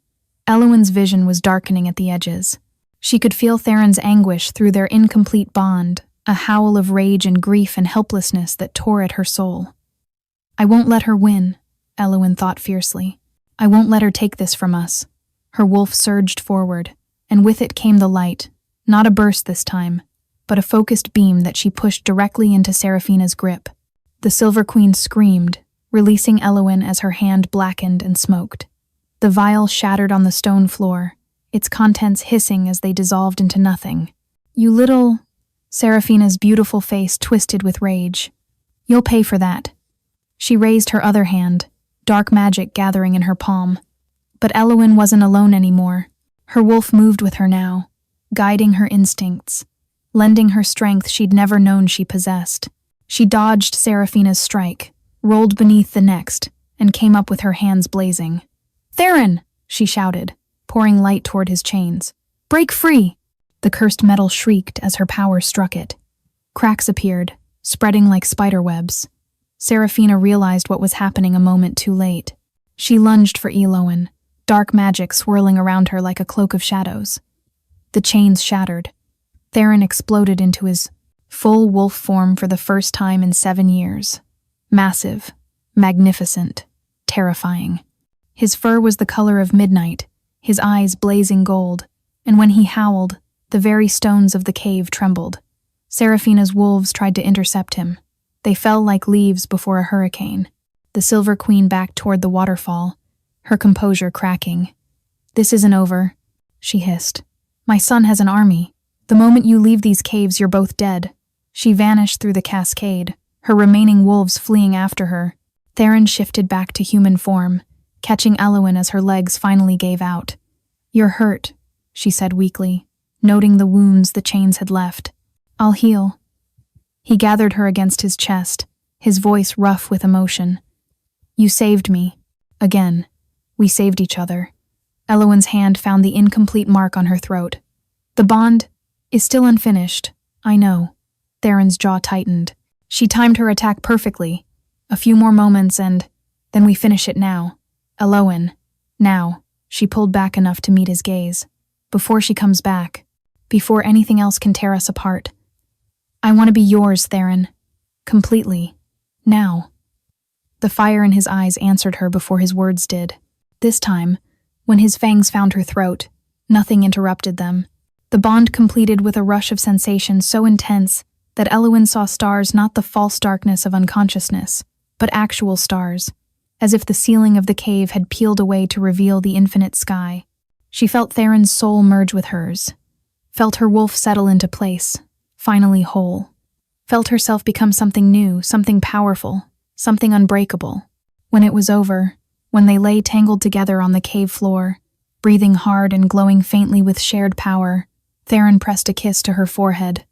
Elowen's vision was darkening at the edges. She could feel Theron's anguish through their incomplete bond, a howl of rage and grief and helplessness that tore at her soul. "I won't let her win," Elowen thought fiercely. "I won't let her take this from us." Her wolf surged forward, and with it came the light, not a burst this time, but a focused beam that she pushed directly into Seraphina's grip. The Silver Queen screamed, releasing Elowen as her hand blackened and smoked. The vial shattered on the stone floor, its contents hissing as they dissolved into nothing. "You little—" Seraphina's beautiful face twisted with rage. "You'll pay for that." She raised her other hand, dark magic gathering in her palm. But Elowen wasn't alone anymore. Her wolf moved with her now, guiding her instincts, lending her strength she'd never known she possessed. She dodged Seraphina's strike, rolled beneath the next, and came up with her hands blazing. "Theron!" she shouted, pouring light toward his chains. "Break free!" The cursed metal shrieked as her power struck it. Cracks appeared, spreading like spiderwebs. Seraphina realized what was happening a moment too late. She lunged for Elowen, dark magic swirling around her like a cloak of shadows. The chains shattered. Theron exploded into his full wolf form for the first time in 7 years. Massive, magnificent, terrifying. His fur was the color of midnight, his eyes blazing gold, and when he howled, the very stones of the cave trembled. Seraphina's wolves tried to intercept him. They fell like leaves before a hurricane. The Silver Queen backed toward the waterfall, her composure cracking. "This isn't over," she hissed. "My son has an army. The moment you leave these caves, you're both dead." She vanished through the cascade, her remaining wolves fleeing after her. Theron shifted back to human form, catching Elowen as her legs finally gave out. "You're hurt," she said weakly, noting the wounds the chains had left. "I'll heal." He gathered her against his chest, his voice rough with emotion. "You saved me. Again. We saved each other." Elowen's hand found the incomplete mark on her throat. "The bond is still unfinished, I know." Theron's jaw tightened. She timed her attack perfectly. A few more moments and then we finish it now. "Elowen, now." She pulled back enough to meet his gaze. "Before she comes back. Before anything else can tear us apart. I want to be yours, Theron. Completely. Now." The fire in his eyes answered her before his words did. This time, when his fangs found her throat, nothing interrupted them. The bond completed with a rush of sensation so intense that Elowen saw stars, not the false darkness of unconsciousness, but actual stars, as if the ceiling of the cave had peeled away to reveal the infinite sky. She felt Theron's soul merge with hers, felt her wolf settle into place, finally whole, felt herself become something new, something powerful, something unbreakable. When it was over, when they lay tangled together on the cave floor, breathing hard and glowing faintly with shared power, Theron pressed a kiss to her forehead.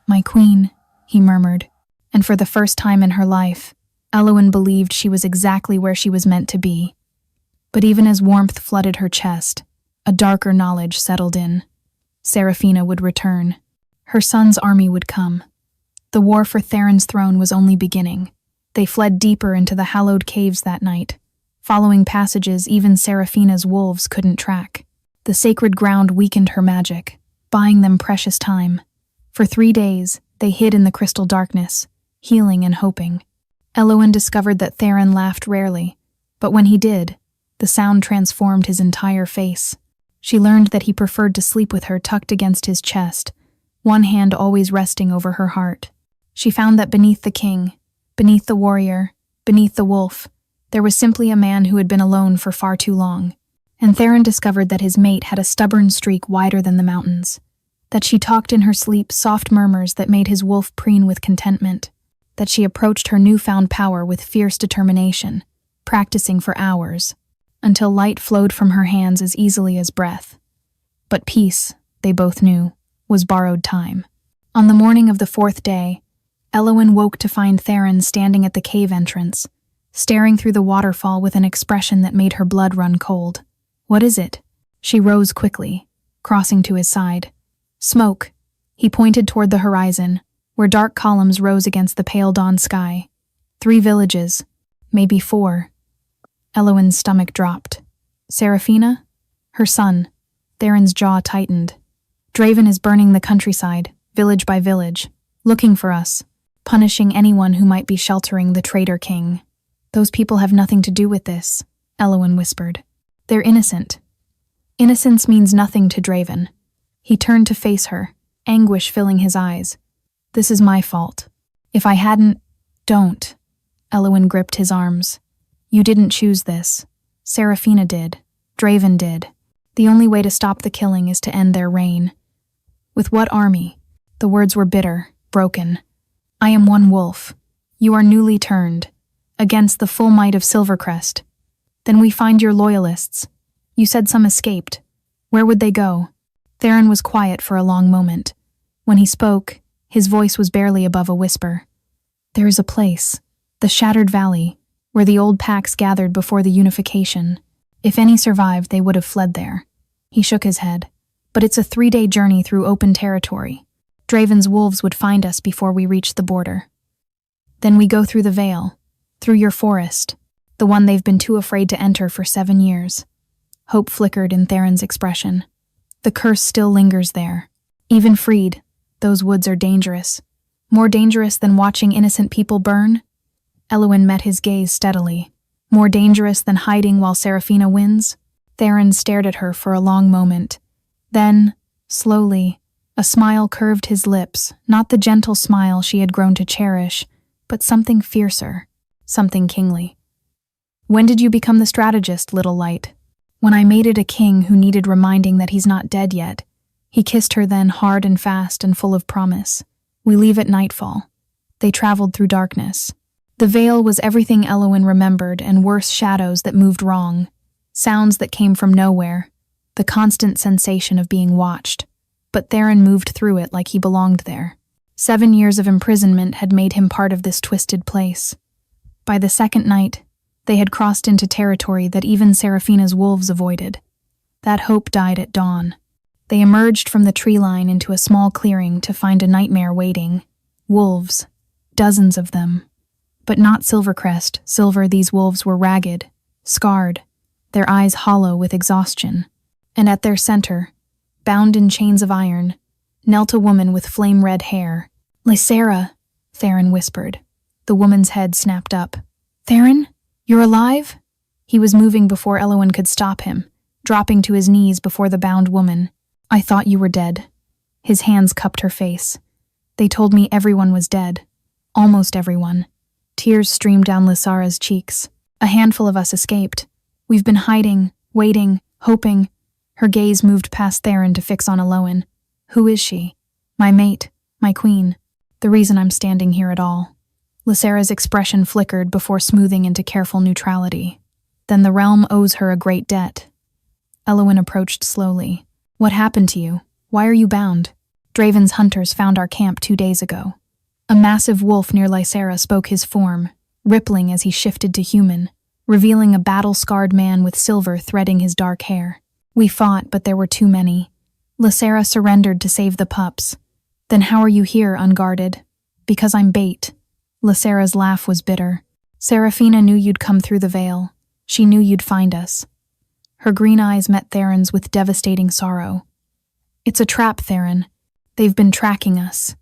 "My queen," he murmured, and for the first time in her life, Elowen believed she was exactly where she was meant to be. But even as warmth flooded her chest, a darker knowledge settled in. Seraphina would return. Her son's army would come. The war for Theron's throne was only beginning. They fled deeper into the hallowed caves that night, following passages even Seraphina's wolves couldn't track. The sacred ground weakened her magic, buying them precious time. For 3 days, they hid in the crystal darkness, healing and hoping. Elowen discovered that Theron laughed rarely, but when he did, the sound transformed his entire face. She learned that he preferred to sleep with her tucked against his chest, one hand always resting over her heart. She found that beneath the king, beneath the warrior, beneath the wolf, there was simply a man who had been alone for far too long. And Theron discovered that his mate had a stubborn streak wider than the mountains, that she talked in her sleep soft murmurs that made his wolf preen with contentment, that she approached her newfound power with fierce determination, practicing for hours, until light flowed from her hands as easily as breath. But peace, they both knew, was borrowed time. On the morning of the 4th day, Elowen woke to find Theron standing at the cave entrance, staring through the waterfall with an expression that made her blood run cold. "What is it?" She rose quickly, crossing to his side. "Smoke." He pointed toward the horizon, where dark columns rose against the pale dawn sky. 3 villages, maybe 4. Elowen's stomach dropped. Seraphina? Her son. Theron's jaw tightened. "Draven is burning the countryside, village by village, looking for us, punishing anyone who might be sheltering the traitor king." "Those people have nothing to do with this," Elowen whispered. "They're innocent." "Innocence means nothing to Draven." He turned to face her, anguish filling his eyes. "This is my fault. If I hadn't—" "Don't." Elowen gripped his arms. You didn't choose this. Seraphina did. Draven did. The only way to stop the killing is to end their reign. With what army? The words were bitter, broken. I am one wolf. You are newly turned. Against the full might of Silvercrest. Then we find your loyalists. You said some escaped. Where would they go? Theron was quiet for a long moment. When he spoke, his voice was barely above a whisper. There is a place, the Shattered Valley, where the old packs gathered before the unification. If any survived, they would have fled there. He shook his head. But it's a 3-day journey through open territory. Draven's wolves would find us before we reached the border. Then we go through the Vale, through your forest, the one they've been too afraid to enter for 7 years. Hope flickered in Theron's expression. The curse still lingers there. Even freed, those woods are dangerous. More dangerous than watching innocent people burn? Elowen met his gaze steadily. More dangerous than hiding while Seraphina wins? Theron stared at her for a long moment. Then, slowly, a smile curved his lips, not the gentle smile she had grown to cherish, but something fiercer, something kingly. When did you become the strategist, little light? When I made it a king who needed reminding that he's not dead yet. He kissed her then, hard and fast and full of promise. We leave at nightfall. They traveled through darkness. The Vale was everything Elowen remembered, and worse shadows that moved wrong. Sounds that came from nowhere. The constant sensation of being watched. But Theron moved through it like he belonged there. 7 years of imprisonment had made him part of this twisted place. By the second night, they had crossed into territory that even Seraphina's wolves avoided. That hope died at dawn. They emerged from the tree line into a small clearing to find a nightmare waiting. Wolves. Dozens of them. But not Silvercrest. These wolves were ragged, scarred, their eyes hollow with exhaustion. And at their center, bound in chains of iron, knelt a woman with flame-red hair. Lysera, Theron whispered. The woman's head snapped up. Theron? You're alive? He was moving before Elowen could stop him, dropping to his knees before the bound woman. I thought you were dead. His hands cupped her face. They told me everyone was dead. Almost everyone. Tears streamed down Lysera's cheeks. A handful of us escaped. We've been hiding, waiting, hoping. Her gaze moved past Theron to fix on Elowen. Who is she? My mate, my queen. The reason I'm standing here at all. Lysera's expression flickered before smoothing into careful neutrality. Then the realm owes her a great debt. Elowen approached slowly. What happened to you? Why are you bound? Draven's hunters found our camp 2 days ago. A massive wolf near Lysera spoke his form, rippling as he shifted to human, revealing a battle-scarred man with silver threading his dark hair. We fought, but there were too many. Lysera surrendered to save the pups. Then how are you here, unguarded? Because I'm bait. Lysera's laugh was bitter. Seraphina knew you'd come through the Vale. She knew you'd find us. Her green eyes met Theron's with devastating sorrow. It's a trap, Theron. They've been tracking us.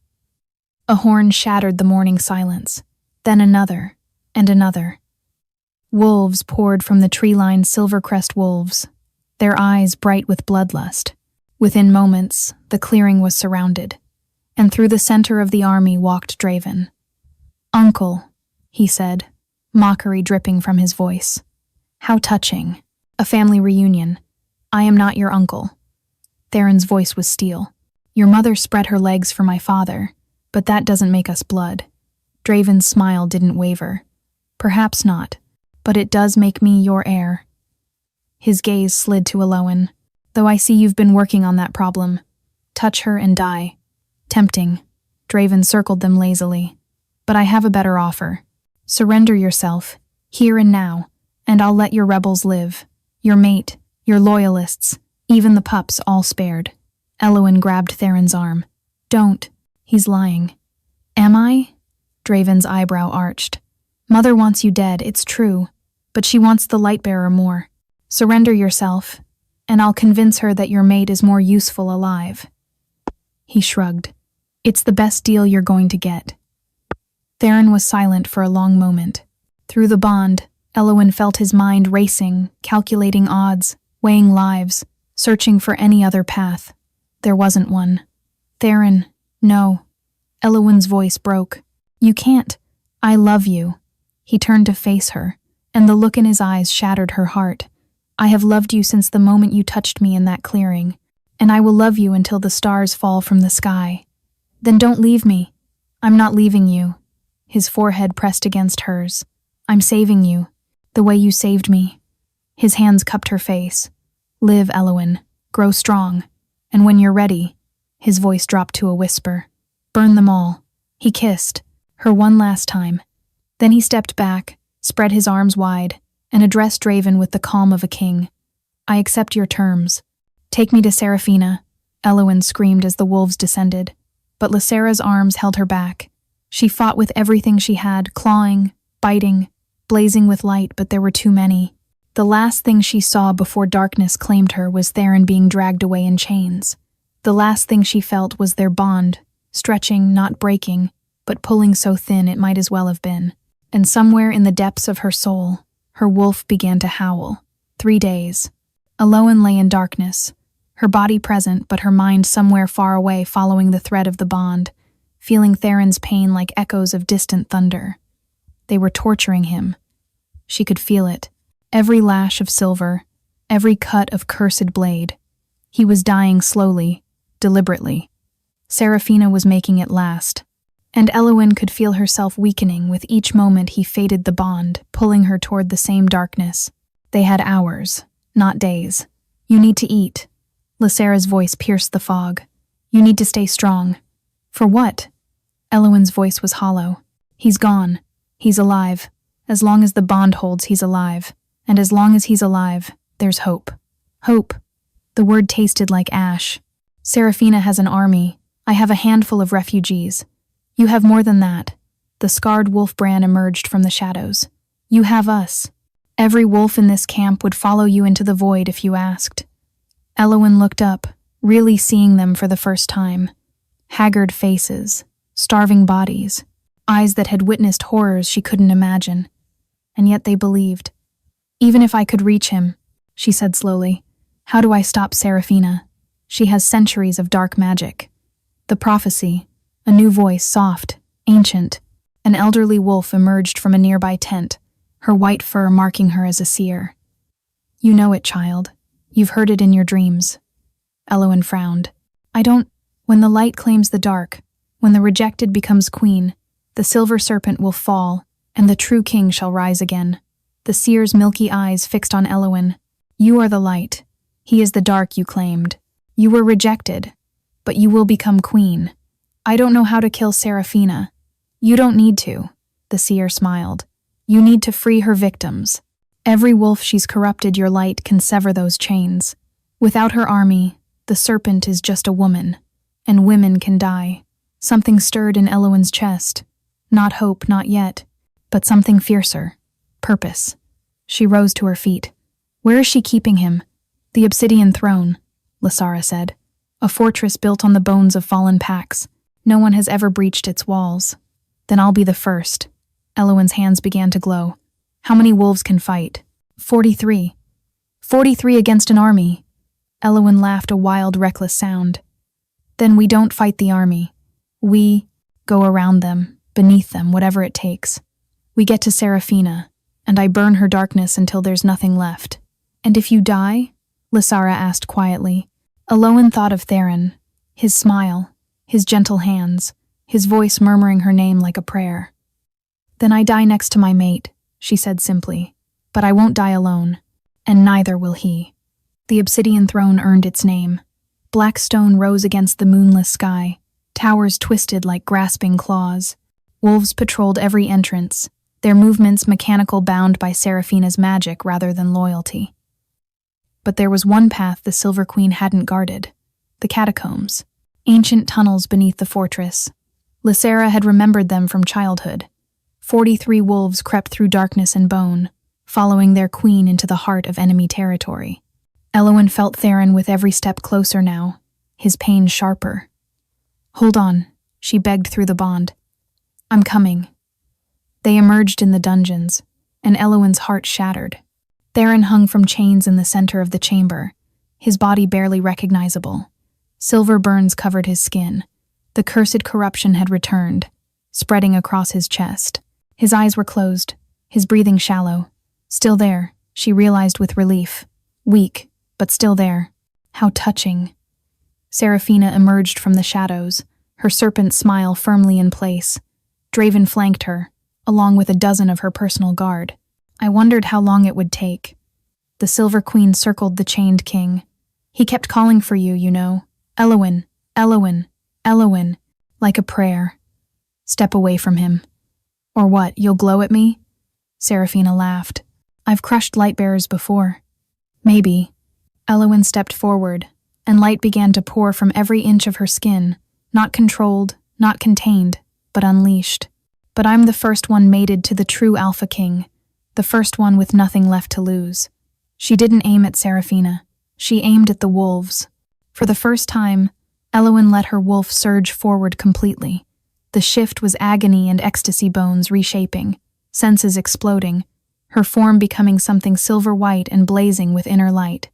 A horn shattered the morning silence. Then another, and another. Wolves poured from the tree-lined Silvercrest wolves, their eyes bright with bloodlust. Within moments, the clearing was surrounded, and through the center of the army walked Draven. Uncle, he said, mockery dripping from his voice. How touching. A family reunion. I am not your uncle. Theron's voice was steel. Your mother spread her legs for my father, but that doesn't make us blood. Draven's smile didn't waver. Perhaps not, but it does make me your heir. His gaze slid to Elowen. Though I see you've been working on that problem. Touch her and die. Tempting. Draven circled them lazily. But I have a better offer. Surrender yourself, here and now, and I'll let your rebels live. Your mate, your loyalists, even the pups all spared. Elowen grabbed Theron's arm. Don't. He's lying. Am I? Draven's eyebrow arched. Mother wants you dead, it's true, but she wants the Lightbearer more. Surrender yourself, and I'll convince her that your mate is more useful alive. He shrugged. It's the best deal you're going to get. Theron was silent for a long moment. Through the bond, Elowen felt his mind racing, calculating odds, weighing lives, searching for any other path. There wasn't one. Theron, no. Elowen's voice broke. You can't. I love you. He turned to face her, and the look in his eyes shattered her heart. I have loved you since the moment you touched me in that clearing, and I will love you until the stars fall from the sky. Then don't leave me. I'm not leaving you. His forehead pressed against hers. I'm saving you, the way you saved me. His hands cupped her face. Live, Elowen. Grow strong. And when you're ready, his voice dropped to a whisper. Burn them all. He kissed her one last time. Then he stepped back, spread his arms wide, and addressed Draven with the calm of a king. I accept your terms. Take me to Seraphina, Elowen screamed as the wolves descended. But Lysera's arms held her back. She fought with everything she had, clawing, biting, blazing with light, but there were too many. The last thing she saw before darkness claimed her was Theron being dragged away in chains. The last thing she felt was their bond, stretching, not breaking, but pulling so thin it might as well have been. And somewhere in the depths of her soul, her wolf began to howl. 3 days. Elowen lay in darkness, her body present but her mind somewhere far away following the thread of the bond, feeling Theron's pain like echoes of distant thunder. They were torturing him. She could feel it. Every lash of silver, every cut of cursed blade. He was dying slowly, deliberately. Seraphina was making it last. And Elowen could feel herself weakening with each moment he faded the bond, pulling her toward the same darkness. They had hours, not days. You need to eat. Lysera's voice pierced the fog. You need to stay strong. For what? Elowen's voice was hollow. He's gone. He's alive. As long as the bond holds, he's alive. And as long as he's alive, there's hope. Hope. The word tasted like ash. Seraphina has an army. I have a handful of refugees. You have more than that. The scarred wolf brand emerged from the shadows. You have us. Every wolf in this camp would follow you into the void if you asked. Elowen looked up, really seeing them for the first time. Haggard faces, starving bodies, eyes that had witnessed horrors she couldn't imagine. And yet they believed. Even if I could reach him, she said slowly, how do I stop Seraphina? She has centuries of dark magic. The prophecy, a new voice, soft, ancient. An elderly wolf emerged from a nearby tent, her white fur marking her as a seer. You know it, child. You've heard it in your dreams. Elowen frowned. When the light claims the dark, when the rejected becomes queen, the silver serpent will fall, and the true king shall rise again. The seer's milky eyes fixed on Elowen. You are the light. He is the dark you claimed. You were rejected, but you will become queen. I don't know how to kill Seraphina. You don't need to, the seer smiled. You need to free her victims. Every wolf she's corrupted, your light can sever those chains. Without her army, the serpent is just a woman, and women can die. Something stirred in Elowen's chest. Not hope, not yet, but something fiercer. Purpose. She rose to her feet. Where is she keeping him? The obsidian throne, Lysera said. A fortress built on the bones of fallen packs. No one has ever breached its walls. Then I'll be the first. Elowen's hands began to glow. How many wolves can fight? 43. 43 against an army. Elowen laughed a wild, reckless sound. Then we don't fight the army. We go around them, beneath them, whatever it takes. We get to Seraphina, and I burn her darkness until there's nothing left. And if you die? Lysera asked quietly. Elowen thought of Theron, his smile, his gentle hands, his voice murmuring her name like a prayer. Then I die next to my mate, she said simply. But I won't die alone, and neither will he. The obsidian throne earned its name. Black stone rose against the moonless sky, towers twisted like grasping claws. Wolves patrolled every entrance, their movements mechanical, bound by Seraphina's magic rather than loyalty. But there was one path the Silver Queen hadn't guarded, the catacombs, ancient tunnels beneath the fortress. Lysera had remembered them from childhood. 43 wolves crept through darkness and bone, following their queen into the heart of enemy territory. Elowen felt Theron with every step closer now, his pain sharper. Hold on, she begged through the bond. I'm coming. They emerged in the dungeons, and Elowen's heart shattered. Theron hung from chains in the center of the chamber, his body barely recognizable. Silver burns covered his skin. The cursed corruption had returned, spreading across his chest. His eyes were closed, his breathing shallow. Still there, she realized with relief. Weak, but still there. How touching. Seraphina emerged from the shadows, her serpent smile firmly in place. Draven flanked her, along with a dozen of her personal guard. I wondered how long it would take. The Silver Queen circled the chained king. He kept calling for you, you know. Elowin, Elowin, Elowin, like a prayer. Step away from him. Or what, you'll glow at me? Seraphina laughed. I've crushed light-bearers before. Maybe. Elowin stepped forward, and light began to pour from every inch of her skin, not controlled, not contained, but unleashed. But I'm the first one mated to the true Alpha King, the first one with nothing left to lose. She didn't aim at Seraphina. She aimed at the wolves. For the first time, Elowin let her wolf surge forward completely. The shift was agony and ecstasy, bones reshaping, senses exploding, her form becoming something silver-white and blazing with inner light.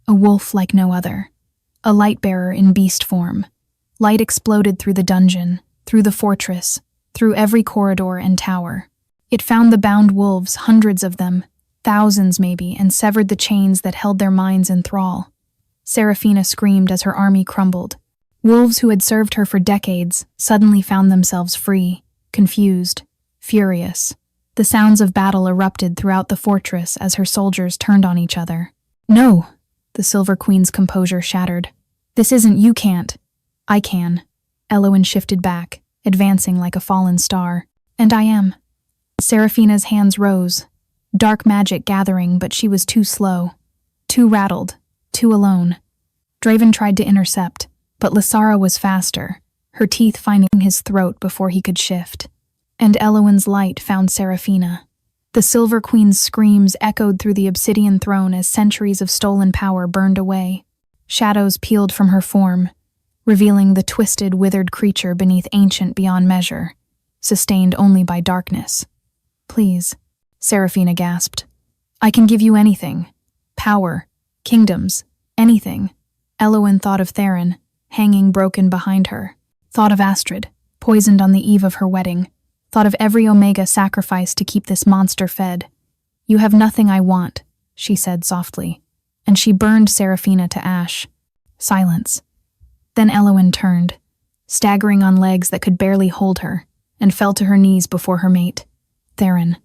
A wolf like no other. A light-bearer in beast form. Light exploded through the dungeon, through the fortress, through every corridor and tower. It found the bound wolves, hundreds of them, thousands maybe, and severed the chains that held their minds in thrall. Seraphina screamed as her army crumbled. Wolves who had served her for decades suddenly found themselves free, confused, furious. The sounds of battle erupted throughout the fortress as her soldiers turned on each other. No, the Silver Queen's composure shattered. This isn't you can't. I can. Elowin shifted back, advancing like a fallen star. And I am. Seraphina's hands rose, dark magic gathering, but she was too slow, too rattled, too alone. Draven tried to intercept, but Lysara was faster, her teeth finding his throat before he could shift. And Elowin's light found Seraphina. The Silver Queen's screams echoed through the obsidian throne as centuries of stolen power burned away. Shadows peeled from her form, revealing the twisted, withered creature beneath ancient beyond measure, sustained only by darkness. Please, Seraphina gasped. I can give you anything. Power, kingdoms, anything. Elowin thought of Theron, hanging broken behind her. Thought of Astrid, poisoned on the eve of her wedding. Thought of every Omega sacrificed to keep this monster fed. You have nothing I want, she said softly, and she burned Seraphina to ash. Silence. Then Elowin turned, staggering on legs that could barely hold her, and fell to her knees before her mate. Theron.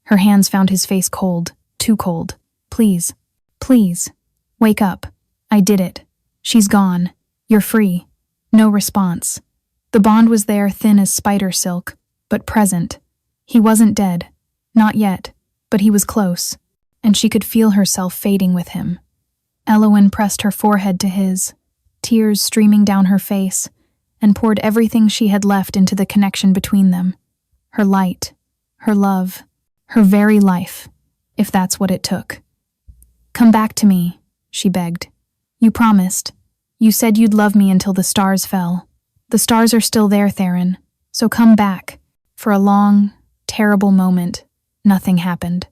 Her hands found his face cold, too cold. Please, please, wake up. I did it. She's gone. You're free. No response. The bond was there, thin as spider silk, but present. He wasn't dead. Not yet, but he was close, and she could feel herself fading with him. Elowin pressed her forehead to his, tears streaming down her face, and poured everything she had left into the connection between them. Her light, her love, her very life, if that's what it took. Come back to me, she begged. You promised. You said you'd love me until the stars fell. The stars are still there, Theron, so come back. For a long, terrible moment, nothing happened.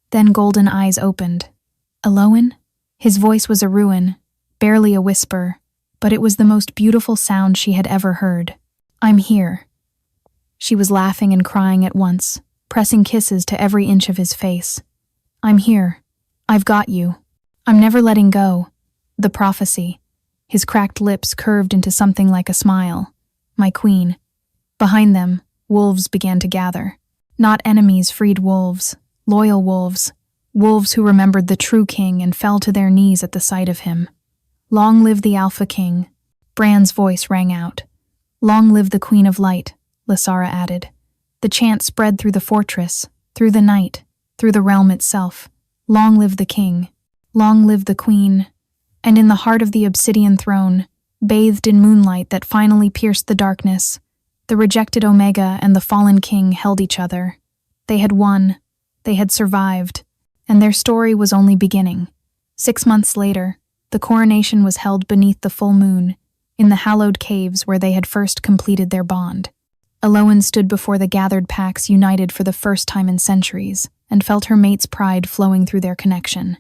Then golden eyes opened. Elowin? His voice was a ruin, barely a whisper, but it was the most beautiful sound she had ever heard. I'm here. She was laughing and crying at once, pressing kisses to every inch of his face. I'm here. I've got you. I'm never letting go. The prophecy. His cracked lips curved into something like a smile. My queen. Behind them, wolves began to gather. Not enemies, freed wolves. Loyal wolves. Wolves who remembered the true king and fell to their knees at the sight of him. Long live the Alpha King. Bran's voice rang out. Long live the Queen of Light, Lysara added. The chant spread through the fortress, through the night, through the realm itself. Long live the king. Long live the queen. And in the heart of the obsidian throne, bathed in moonlight that finally pierced the darkness, the rejected Omega and the fallen king held each other. They had won. They had survived. And their story was only beginning. 6 months later, the coronation was held beneath the full moon, in the hallowed caves where they had first completed their bond. Elowin stood before the gathered packs united for the first time in centuries, and felt her mate's pride flowing through their connection.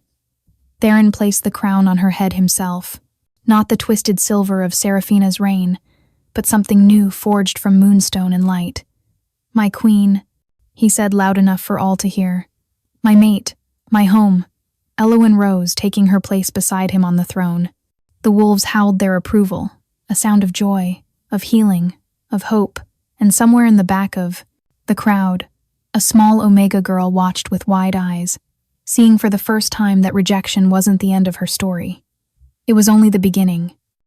Theron placed the crown on her head himself, not the twisted silver of Seraphina's reign, but something new forged from moonstone and light. My queen, he said loud enough for all to hear. My mate, my home. Elowen rose, taking her place beside him on the throne. The wolves howled their approval, a sound of joy, of healing, of hope, and somewhere in the back of the crowd, a small Omega girl watched with wide eyes, seeing for the first time that rejection wasn't the end of her story. It was only the beginning.